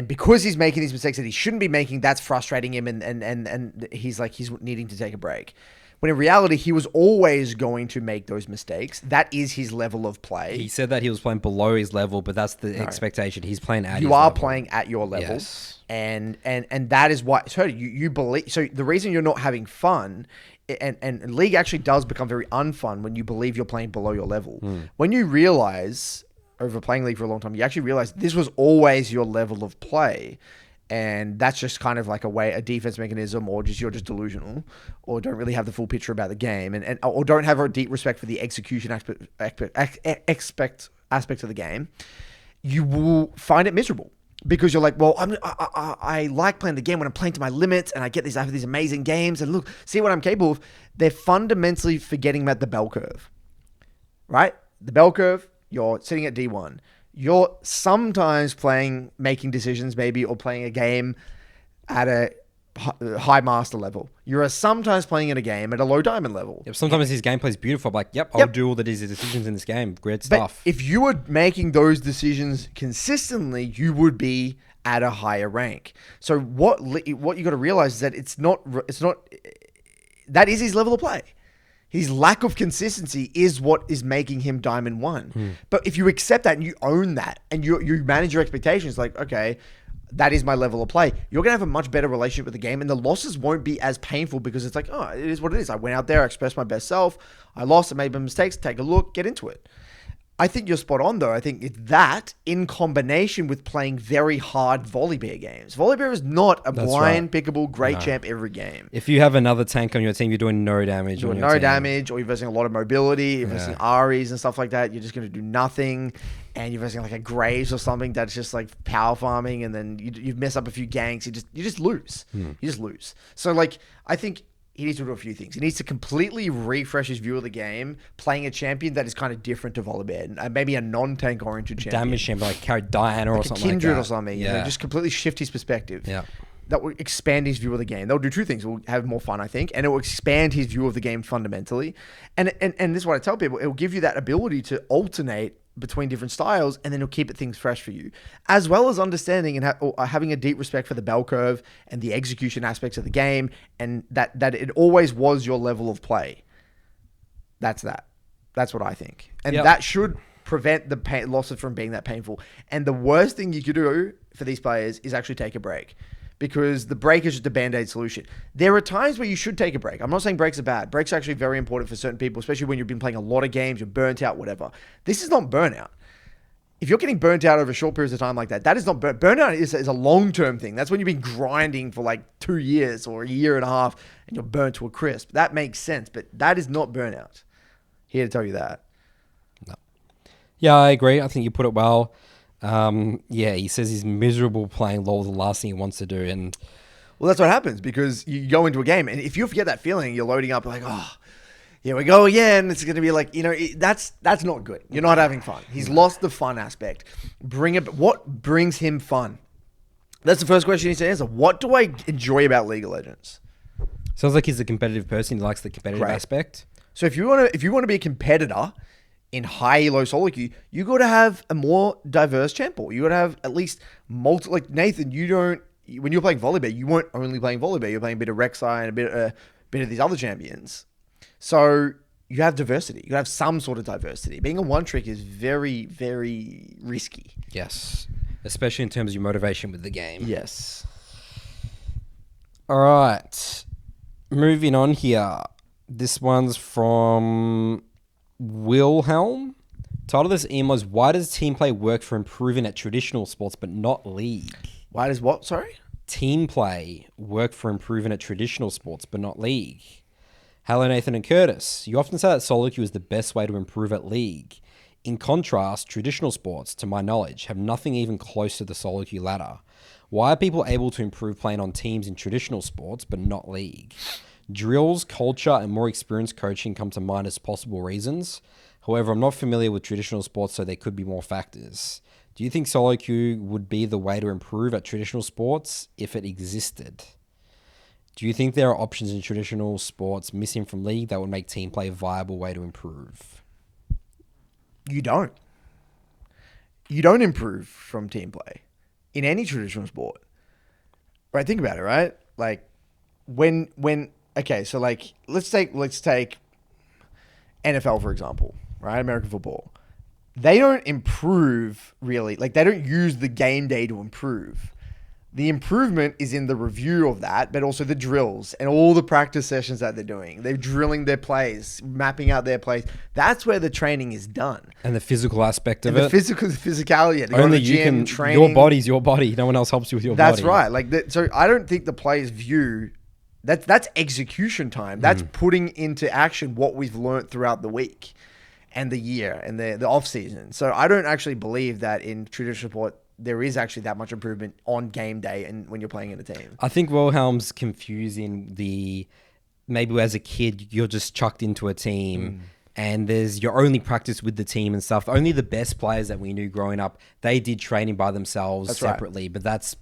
Speaker 2: because he's making these mistakes that he shouldn't be making, that's frustrating him, and he's needing to take a break. When in reality, he was always going to make those mistakes. That is his level of play.
Speaker 1: He said that he was playing below his level, but that's the expectation. He's playing at his level.
Speaker 2: You are playing at your level.
Speaker 1: Yes.
Speaker 2: And that is why, so you believe, so the reason you're not having fun, and League actually does become very unfun when you believe you're playing below your level. When you realize, over playing League for a long time, you actually realize this was always your level of play. And that's just kind of like a defense mechanism, or you're just delusional, or don't really have the full picture about the game, or don't have a deep respect for the execution aspect of the game. You will find it miserable because you're like, well, I like playing the game when I'm playing to my limits, and I have these amazing games, and look, see what I'm capable of. They're fundamentally forgetting about the bell curve, right? The bell curve. You're sitting at D1. You're sometimes making decisions maybe, or playing a game at a high master level. You're sometimes playing in a game at a low diamond level.
Speaker 1: Yep, sometimes his gameplay is beautiful. I'm like, I'll do all the decisions in this game. Great stuff.
Speaker 2: But if you were making those decisions consistently, you would be at a higher rank. So what you got to realize is that it's not that is his level of play. His lack of consistency is what is making him Diamond 1. But if you accept that and you own that, and you manage your expectations, like, okay, that is my level of play, you're going to have a much better relationship with the game, and the losses won't be as painful because it's like, oh, it is what it is. I went out there, I expressed my best self, I lost, I made my mistakes, take a look, get into it. I think you're spot on, though. I think it's that in combination with playing very hard Volibear games. Volibear is not a blind, pickable, great champ every game.
Speaker 1: If you have another tank on your team, you're doing no damage.
Speaker 2: You're doing no damage, or you're versing a lot of mobility, you're versing Aries and stuff like that. You're just going to do nothing, and you're versing like a Graves or something that's just like power farming, and then you mess up a few ganks. You just lose. You just lose. So like, I think he needs to do a few things. He needs to completely refresh his view of the game, playing a champion that is kind of different to Volibear, maybe a non-tank oriented champion.
Speaker 1: Damage champion, like carry Diana or something
Speaker 2: Kindred
Speaker 1: like that.
Speaker 2: or something. Yeah. Just completely shift his perspective.
Speaker 1: Yeah.
Speaker 2: That will expand his view of the game. They'll do two things. It will have more fun, I think, and it will expand his view of the game fundamentally. And this is what I tell people. It will give you that ability to alternate between different styles, and then it'll keep things fresh for you, as well as understanding and having a deep respect for the bell curve and the execution aspects of the game, and that it always was your level of play. That's what I think, and that should prevent the losses from being that painful. And the worst thing you could do for these players is actually take a break, because the break is just a band-aid solution. There are times where you should take a break. I'm not saying breaks are bad. Breaks are actually very important for certain people, especially when you've been playing a lot of games, you're burnt out, whatever. This is not burnout. If you're getting burnt out over short periods of time like that, that is not burnout. Is a long-term thing. That's when you've been grinding for like 2 years or a year and a half, and you're burnt to a crisp. That makes sense, but that is not burnout. Here to tell you that.
Speaker 1: No. Yeah, I agree. I think you put it well. He says he's miserable playing LoL, the last thing he wants to do. And
Speaker 2: well, that's what happens, because you go into a game, and if you forget that feeling, you're loading up like, oh, here we go again. It's going to be like, that's not good. You're not having fun. He's lost the fun aspect. What brings him fun? That's the first question he needs to answer. What do I enjoy about League of Legends?
Speaker 1: Sounds like he's a competitive person. He likes the competitive aspect.
Speaker 2: So if you want to be a competitor in high elo solo queue, you got to have a more diverse champ pool. You got to have at least like Nathan. When you're playing Volibear, you weren't only playing Volibear. You're playing a bit of Rek'Sai and a bit of these other champions. So you have diversity. You have some sort of diversity. Being a one trick is very, very risky.
Speaker 1: Yes, especially in terms of your motivation with the game.
Speaker 2: Yes.
Speaker 1: All right, moving on here. This one's from Wilhelm. Title of this email is, why does team play work for improving at traditional sports but not league?
Speaker 2: Why does what? Sorry?
Speaker 1: Team play work for improving at traditional sports but not league. Hello, Nathan and Curtis. You often say that solo queue is the best way to improve at league. In contrast, traditional sports, to my knowledge, have nothing even close to the solo queue ladder. Why are people able to improve playing on teams in traditional sports but not league? Drills, culture, and more experienced coaching come to mind as possible reasons. However, I'm not familiar with traditional sports, so there could be more factors. Do you think solo queue would be the way to improve at traditional sports if it existed? Do you think there are options in traditional sports missing from league that would make team play a viable way to improve?
Speaker 2: You don't. You don't improve from team play in any traditional sport. Right? Think about it, right? Like okay, so like let's take NFL for example, right? American football. They don't improve really. Like they don't use the game day to improve. The improvement is in the review of that, but also the drills and all the practice sessions that they're doing. They're drilling their plays, mapping out their plays. That's where the training is done.
Speaker 1: And the physical aspect of it.
Speaker 2: The physicality. They go to
Speaker 1: Only
Speaker 2: the
Speaker 1: you
Speaker 2: gym,
Speaker 1: can.
Speaker 2: training.
Speaker 1: Your body's your body. No one else helps you with your body.
Speaker 2: That's right. So I don't think the players view that's execution time. That's putting into action what we've learned throughout the week and the year and the off season. So I don't actually believe that in traditional sport there is actually that much improvement on game day and when you're playing in a team.
Speaker 1: I think Wilhelm's confusing maybe as a kid, you're just chucked into a team and there's your only practice with the team and stuff. Only the best players that we knew growing up, they did training by themselves separately, but that's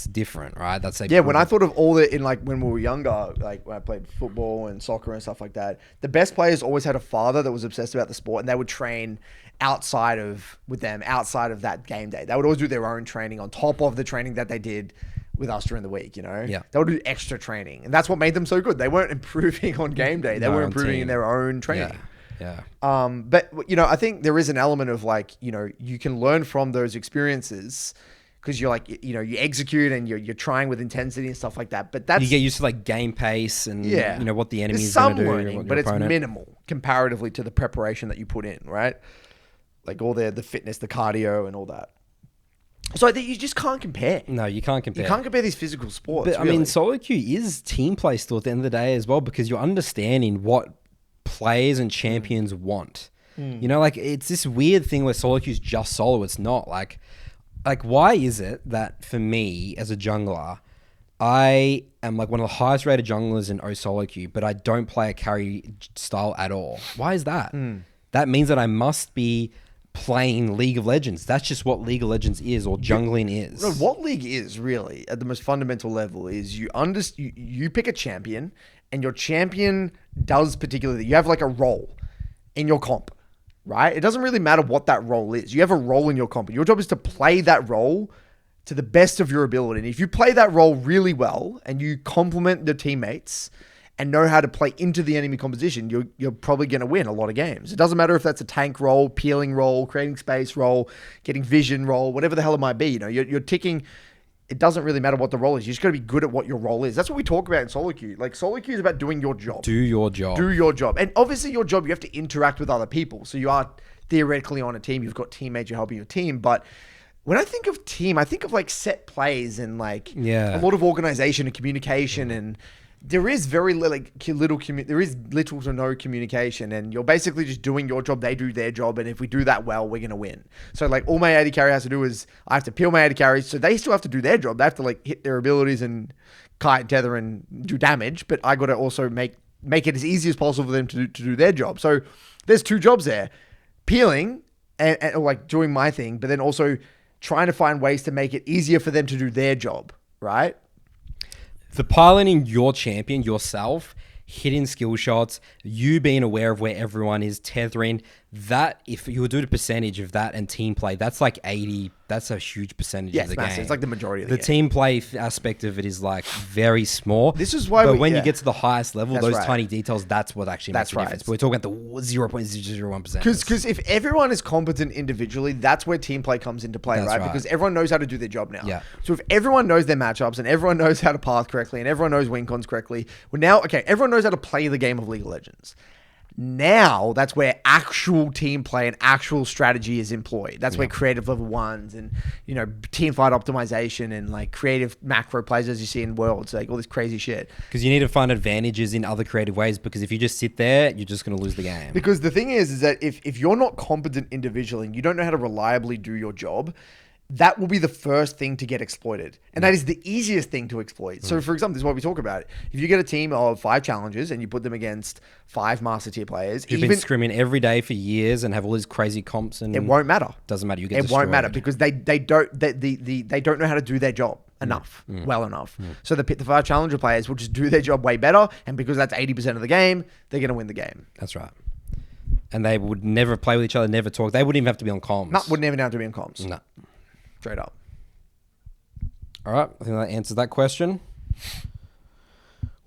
Speaker 1: different, right?
Speaker 2: When I thought of all the, in like when we were younger, like when I played football and soccer and stuff like that, the best players always had a father that was obsessed about the sport and they would train outside of that game day. They would always do their own training on top of the training that they did with us during the week, you know?
Speaker 1: Yeah.
Speaker 2: They would do extra training. And that's what made them so good. They weren't improving on game day. They were improving in their own training.
Speaker 1: Yeah.
Speaker 2: But, you know, I think there is an element of like, you know, you can learn from those experiences because you're like, you know, you execute and you're trying with intensity and stuff like that. But that's...
Speaker 1: You get used to like game pace and, you know, what the enemy is going to do.
Speaker 2: Learning, but it's minimal comparatively to the preparation that you put in, right? Like all the fitness, the cardio and all that. So I think you just can't compare.
Speaker 1: No, you can't compare.
Speaker 2: You can't compare these physical sports.
Speaker 1: But really. I mean, solo queue is team play still at the end of the day as well because you're understanding what players and champions want. You know, like it's this weird thing where solo queue is just solo. It's not like why is it that for me as a jungler, I am like one of the highest rated junglers in solo queue, but I don't play a carry style at all? Why is that? That means that I must be playing League of Legends. That's just what League of Legends is, or jungling is.
Speaker 2: No, what League is really at the most fundamental level is you pick a champion, and your champion does particularly. You have like a role in your comp, right? It doesn't really matter what that role is. You have a role in your comp. Your job is to play that role to the best of your ability. And if you play that role really well and you complement the teammates and know how to play into the enemy composition, you're probably going to win a lot of games. It doesn't matter if that's a tank role, peeling role, creating space role, getting vision role, whatever the hell it might be. You know, you're ticking. It doesn't really matter what the role is. You just got to be good at what your role is. That's what we talk about in solo queue. Like solo queue is about doing your job.
Speaker 1: Do your job.
Speaker 2: Do your job. And obviously your job, you have to interact with other people. So you are theoretically on a team. You've got teammates, you're helping your team. But when I think of team, I think of like set plays and like a lot of organization and communication, and there is very little to no communication, and you're basically just doing your job. They do their job, and if we do that well, we're gonna win. So like all my AD carry has to do is I have to peel my AD carries, so they still have to do their job. They have to like hit their abilities and kite, tether, and do damage. But I got to also make it as easy as possible for them to do their job. So there's two jobs there: peeling and like doing my thing, but then also trying to find ways to make it easier for them to do their job, right?
Speaker 1: The piloting your champion, yourself, hitting skill shots, you being aware of where everyone is, tethering, that, if you would do the percentage of that and team play, that's like 80% that's a huge percentage
Speaker 2: Yeah,
Speaker 1: of the
Speaker 2: it's massive.
Speaker 1: game.
Speaker 2: It's like the majority of
Speaker 1: the
Speaker 2: the game.
Speaker 1: team play aspect of it is like very small.
Speaker 2: This is why
Speaker 1: but
Speaker 2: we-
Speaker 1: when
Speaker 2: yeah.
Speaker 1: you get to the highest level,
Speaker 2: That's
Speaker 1: those
Speaker 2: right.
Speaker 1: tiny details, that's what actually makes
Speaker 2: That's
Speaker 1: the
Speaker 2: right.
Speaker 1: difference. But we're talking about the 0.001%.
Speaker 2: Because if everyone is competent individually, that's where team play comes into play,
Speaker 1: That's
Speaker 2: right?
Speaker 1: right.
Speaker 2: Because everyone knows how to do their job now.
Speaker 1: Yeah.
Speaker 2: So if everyone knows their matchups and everyone knows how to path correctly and everyone knows win cons correctly, well now, okay, everyone knows how to play the game of League of Legends. Now that's where actual team play and actual strategy is employed. That's where creative level ones and, you know, team fight optimization and like creative macro plays as you see in Worlds, like all this crazy shit.
Speaker 1: Because you need to find advantages in other creative ways, because if you just sit there, you're just going to lose the game.
Speaker 2: Because the thing is that if you're not competent individually and you don't know how to reliably do your job, that will be the first thing to get exploited. And that is the easiest thing to exploit. So for example, this is what we talk about. If you get a team of 5 challengers and you put them against 5 master tier players,
Speaker 1: You've been scrimming every day for years and have all these crazy comps, and
Speaker 2: it won't matter.
Speaker 1: Doesn't matter. You get
Speaker 2: It won't matter
Speaker 1: destroyed.
Speaker 2: because they don't know how to do their job enough, well enough. So the 5 challenger players will just do their job way better, and because that's 80% of the game, they're going to win the game.
Speaker 1: That's right. And they would never play with each other, never talk. They wouldn't even have to be on comms.
Speaker 2: No, wouldn't even have to be in comms.
Speaker 1: No.
Speaker 2: Straight up.
Speaker 1: All right, I think that answers that question.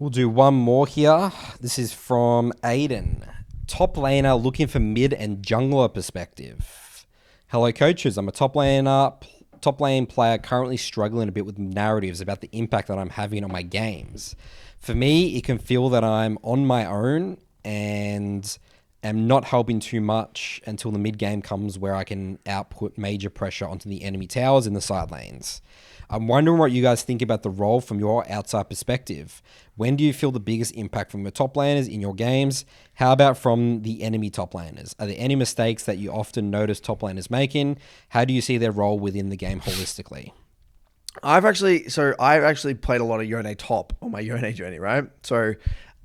Speaker 1: We'll do one more here. This is from Aiden. Top laner looking for mid and jungler perspective. Hello, coaches. I'm a top lane player currently struggling a bit with narratives about the impact that I'm having on my games. For me, it can feel that I'm on my own and am not helping too much until the mid game comes where I can output major pressure onto the enemy towers in the side lanes. I'm wondering what you guys think about the role from your outside perspective. When do you feel the biggest impact from your top laners in your games? How about from the enemy top laners? Are there any mistakes that you often notice top laners making? How do you see their role within the game holistically?
Speaker 2: I've actually played a lot of Yone top on my Yone journey, right? So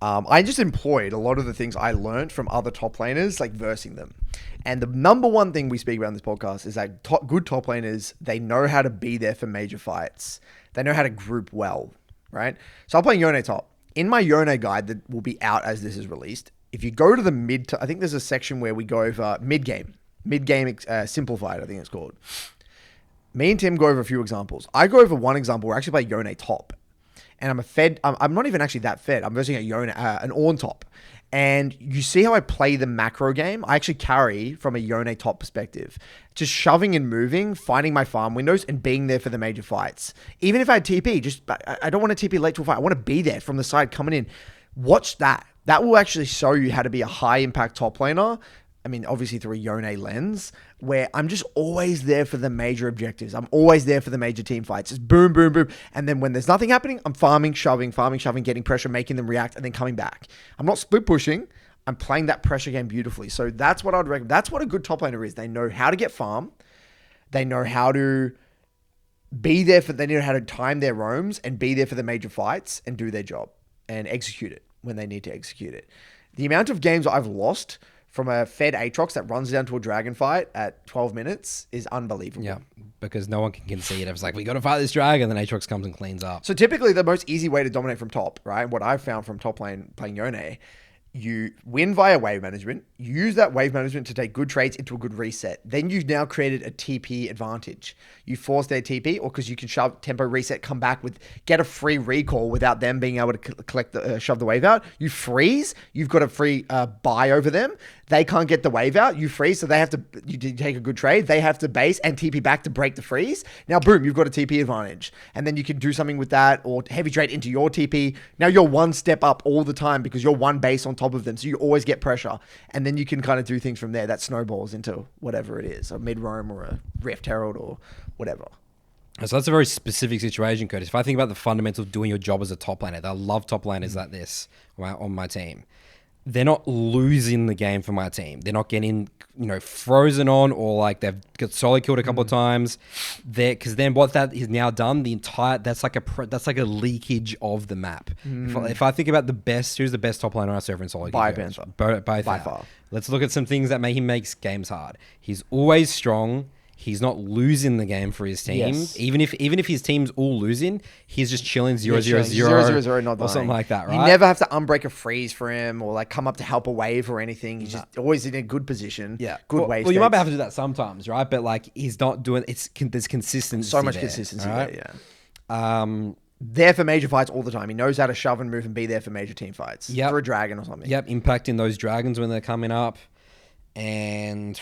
Speaker 2: I just employed a lot of the things I learned from other top laners, like versing them. And the number one thing we speak about in this podcast is that good top laners, they know how to be there for major fights. They know how to group well, right? So I'm playing Yone top. In my Yone guide that will be out as this is released, if you go to the I think there's a section where we go over mid-game simplified, I think it's called. Me and Tim go over a few examples. I go over one example where I actually play Yone top. And I'm not even actually that fed. I'm versing an Ornn top. And you see how I play the macro game? I actually carry from a Yone top perspective. Just shoving and moving, finding my farm windows, and being there for the major fights. Even if I had TP, I don't want to TP late to a fight. I want to be there from the side coming in. Watch that. That will actually show you how to be a high impact top laner. I mean, obviously through a Yone lens, where I'm just always there for the major objectives. I'm always there for the major team fights. Just boom, boom, boom. And then when there's nothing happening, I'm farming, shoving, getting pressure, making them react, and then coming back. I'm not split pushing. I'm playing that pressure game beautifully. So that's what I'd recommend. That's what a good top laner is. They know how to get farm. They know how to be there they know how to time their roams and be there for the major fights and do their job and execute it when they need to execute it. The amount of games I've lost from a fed Aatrox that runs down to a dragon fight at 12 minutes is unbelievable.
Speaker 1: Yeah, because no one can concede it. It's like, we got to fight this dragon, then Aatrox comes and cleans up.
Speaker 2: So typically the most easy way to dominate from top, right? What I've found from top lane playing Yone, you win via wave management, you use that wave management to take good trades into a good reset. Then you've now created a TP advantage. You force their TP, or because you can shove tempo reset, come back get a free recall without them being able to shove the wave out. You freeze, you've got a free buy over them. They can't get the wave out. You freeze, so you take a good trade. They have to base and TP back to break the freeze. Now, boom, you've got a TP advantage. And then you can do something with that or heavy trade into your TP. Now you're one step up all the time because you're one base on top of them. So you always get pressure. And then you can kind of do things from there that snowballs into whatever it is, a mid-roam or a Rift Herald or whatever.
Speaker 1: So that's a very specific situation, Curtis. If I think about the fundamentals of doing your job as a top laner, I love top laners like this on my team. They're not losing the game for my team. They're not getting, frozen on, or like they've got solo killed a couple of times. Because then what that is now done, that's like a leakage of the map. If I think about who's the best top laner on our server in solo
Speaker 2: By
Speaker 1: queue? By
Speaker 2: far.
Speaker 1: Let's look at some things that make him make games hard. He's always strong. He's not losing the game for his team.
Speaker 2: Yes.
Speaker 1: Even if his team's all losing, he's just chilling 0-0-0
Speaker 2: 0-0-0, not
Speaker 1: or something
Speaker 2: dying.
Speaker 1: like that, right?
Speaker 2: You never have to unbreak a freeze for him or like come up to help a wave or anything. He's just always in a good position.
Speaker 1: Yeah,
Speaker 2: Good wave.
Speaker 1: Well, you might
Speaker 2: states.
Speaker 1: have to do that sometimes, right? But like he's not doing. There's consistency.
Speaker 2: So much
Speaker 1: there,
Speaker 2: consistency
Speaker 1: right?
Speaker 2: there, yeah. There for major fights all the time. He knows how to shove and move and be there for major team fights.
Speaker 1: Yep.
Speaker 2: For a dragon or something.
Speaker 1: Yep, impacting those dragons when they're coming up. And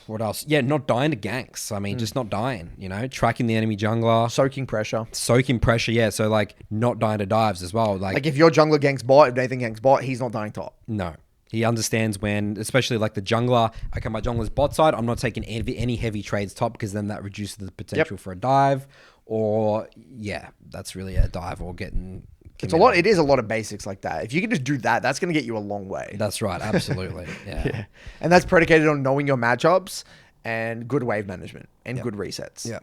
Speaker 1: what else? Yeah, not dying to ganks. I mean, just not dying, tracking the enemy jungler.
Speaker 2: Soaking pressure.
Speaker 1: Soaking pressure, yeah. So, like, not dying to dives as well.
Speaker 2: Like if your jungler ganks bot, if Nathan ganks bot, he's not dying top.
Speaker 1: No. He understands when, especially like the jungler, okay, my jungler's bot side, I'm not taking any heavy trades top because then that reduces the potential for a dive. Or, yeah, that's really a dive or getting...
Speaker 2: It is a lot of basics like that. If you can just do that, that's going to get you a long way.
Speaker 1: That's right, absolutely. Yeah.
Speaker 2: And that's predicated on knowing your matchups and good wave management and good resets.
Speaker 1: Yeah.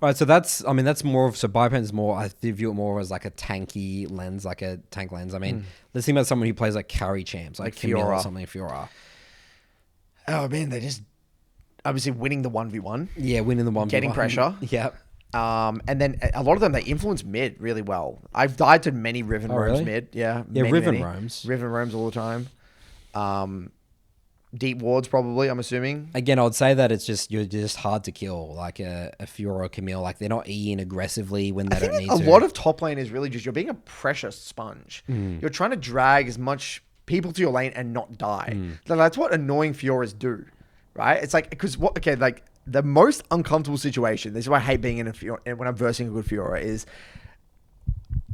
Speaker 1: All right, so that's more of, so Biopen is more, I view it more as like a tanky lens, like a tank lens. I mean, let's think about someone who plays like carry champs, like Camille or something, Fiora.
Speaker 2: Oh man, they're just obviously winning the 1v1.
Speaker 1: Yeah, winning the 1v1.
Speaker 2: Getting pressure.
Speaker 1: Yep.
Speaker 2: And then a lot of them, they influence mid really well. I've died to many Riven roams
Speaker 1: really?
Speaker 2: mid. Yeah.
Speaker 1: Yeah, Riven roams.
Speaker 2: Riven roams all the time. Deep wards probably, I'm assuming.
Speaker 1: Again, I would say that you're just hard to kill, like a Fiora or Camille. Like they're not Eing aggressively when they don't need to.
Speaker 2: A lot of top lane is really just, you're being a pressure sponge. You're trying to drag as much people to your lane and not die. That's what annoying Fioras do, right? It's like, the most uncomfortable situation, this is why I hate being in a Fiora, when I'm versing a good Fiora, is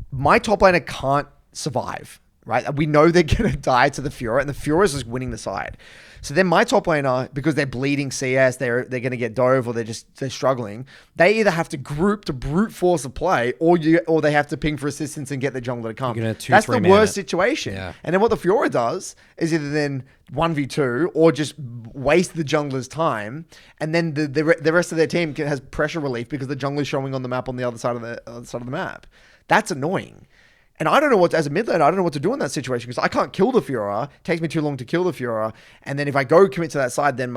Speaker 2: my top laner can't survive, right? We know they're going to die to the Fiora, and the Fiora is just winning the side. So then my top laner, because they're bleeding CS, they're going to get dove, or they're struggling. They either have to group to brute force a play, or they have to ping for assistance and get the jungler to come. That's the worst situation. Yeah. And then what the Fiora does is either then 1v2 or just waste the jungler's time, and then the rest of their team has pressure relief because the jungler's showing on the map on the other side of the map. That's annoying. And I don't know as a mid laner, I don't know what to do in that situation because I can't kill the Fiora. It takes me too long to kill the Fiora. And then if I go commit to that side, then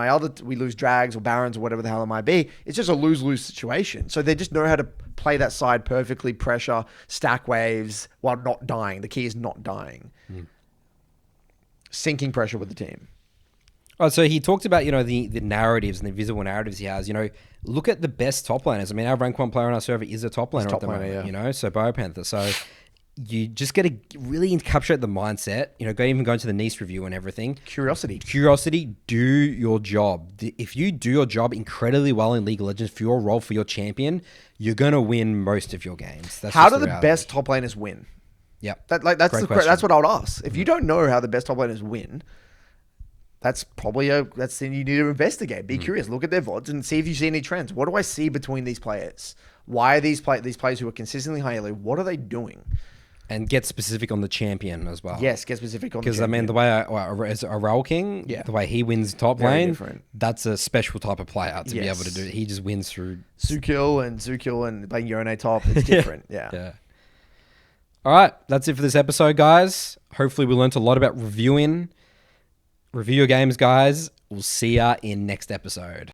Speaker 2: we lose drags or barons or whatever the hell it might be. It's just a lose-lose situation. So they just know how to play that side perfectly, pressure, stack waves while not dying. The key is not dying. Sinking pressure with the team.
Speaker 1: Oh, so he talked about, the narratives and the visible narratives he has. Look at the best top laners. I mean, our rank 1 player on our server is a top laner at the moment, so Biopanther. So you just got to really encapsulate the mindset, go into the Neace review and everything.
Speaker 2: Curiosity,
Speaker 1: do your job. If you do your job incredibly well in League of Legends for your role, for your champion, you're going to win most of your games.
Speaker 2: How do the best top laners win?
Speaker 1: Yeah.
Speaker 2: That's what I would ask. If you don't know how the best top laners win, that's probably that's thing you need to investigate. Be curious, look at their VODs and see if you see any trends. What do I see between these players? Why are these players who are consistently high elo, what are they doing?
Speaker 1: And get specific on the champion as well.
Speaker 2: Yes, get specific on the champion.
Speaker 1: Because, I mean, the way as a Rail King, the way he wins top lane, that's a special type of player to be able to do. He just wins through...
Speaker 2: Zookill and playing Yone top, it's different. Yeah.
Speaker 1: All right, that's it for this episode, guys. Hopefully we learned a lot about reviewing. Review your games, guys. We'll see ya in next episode.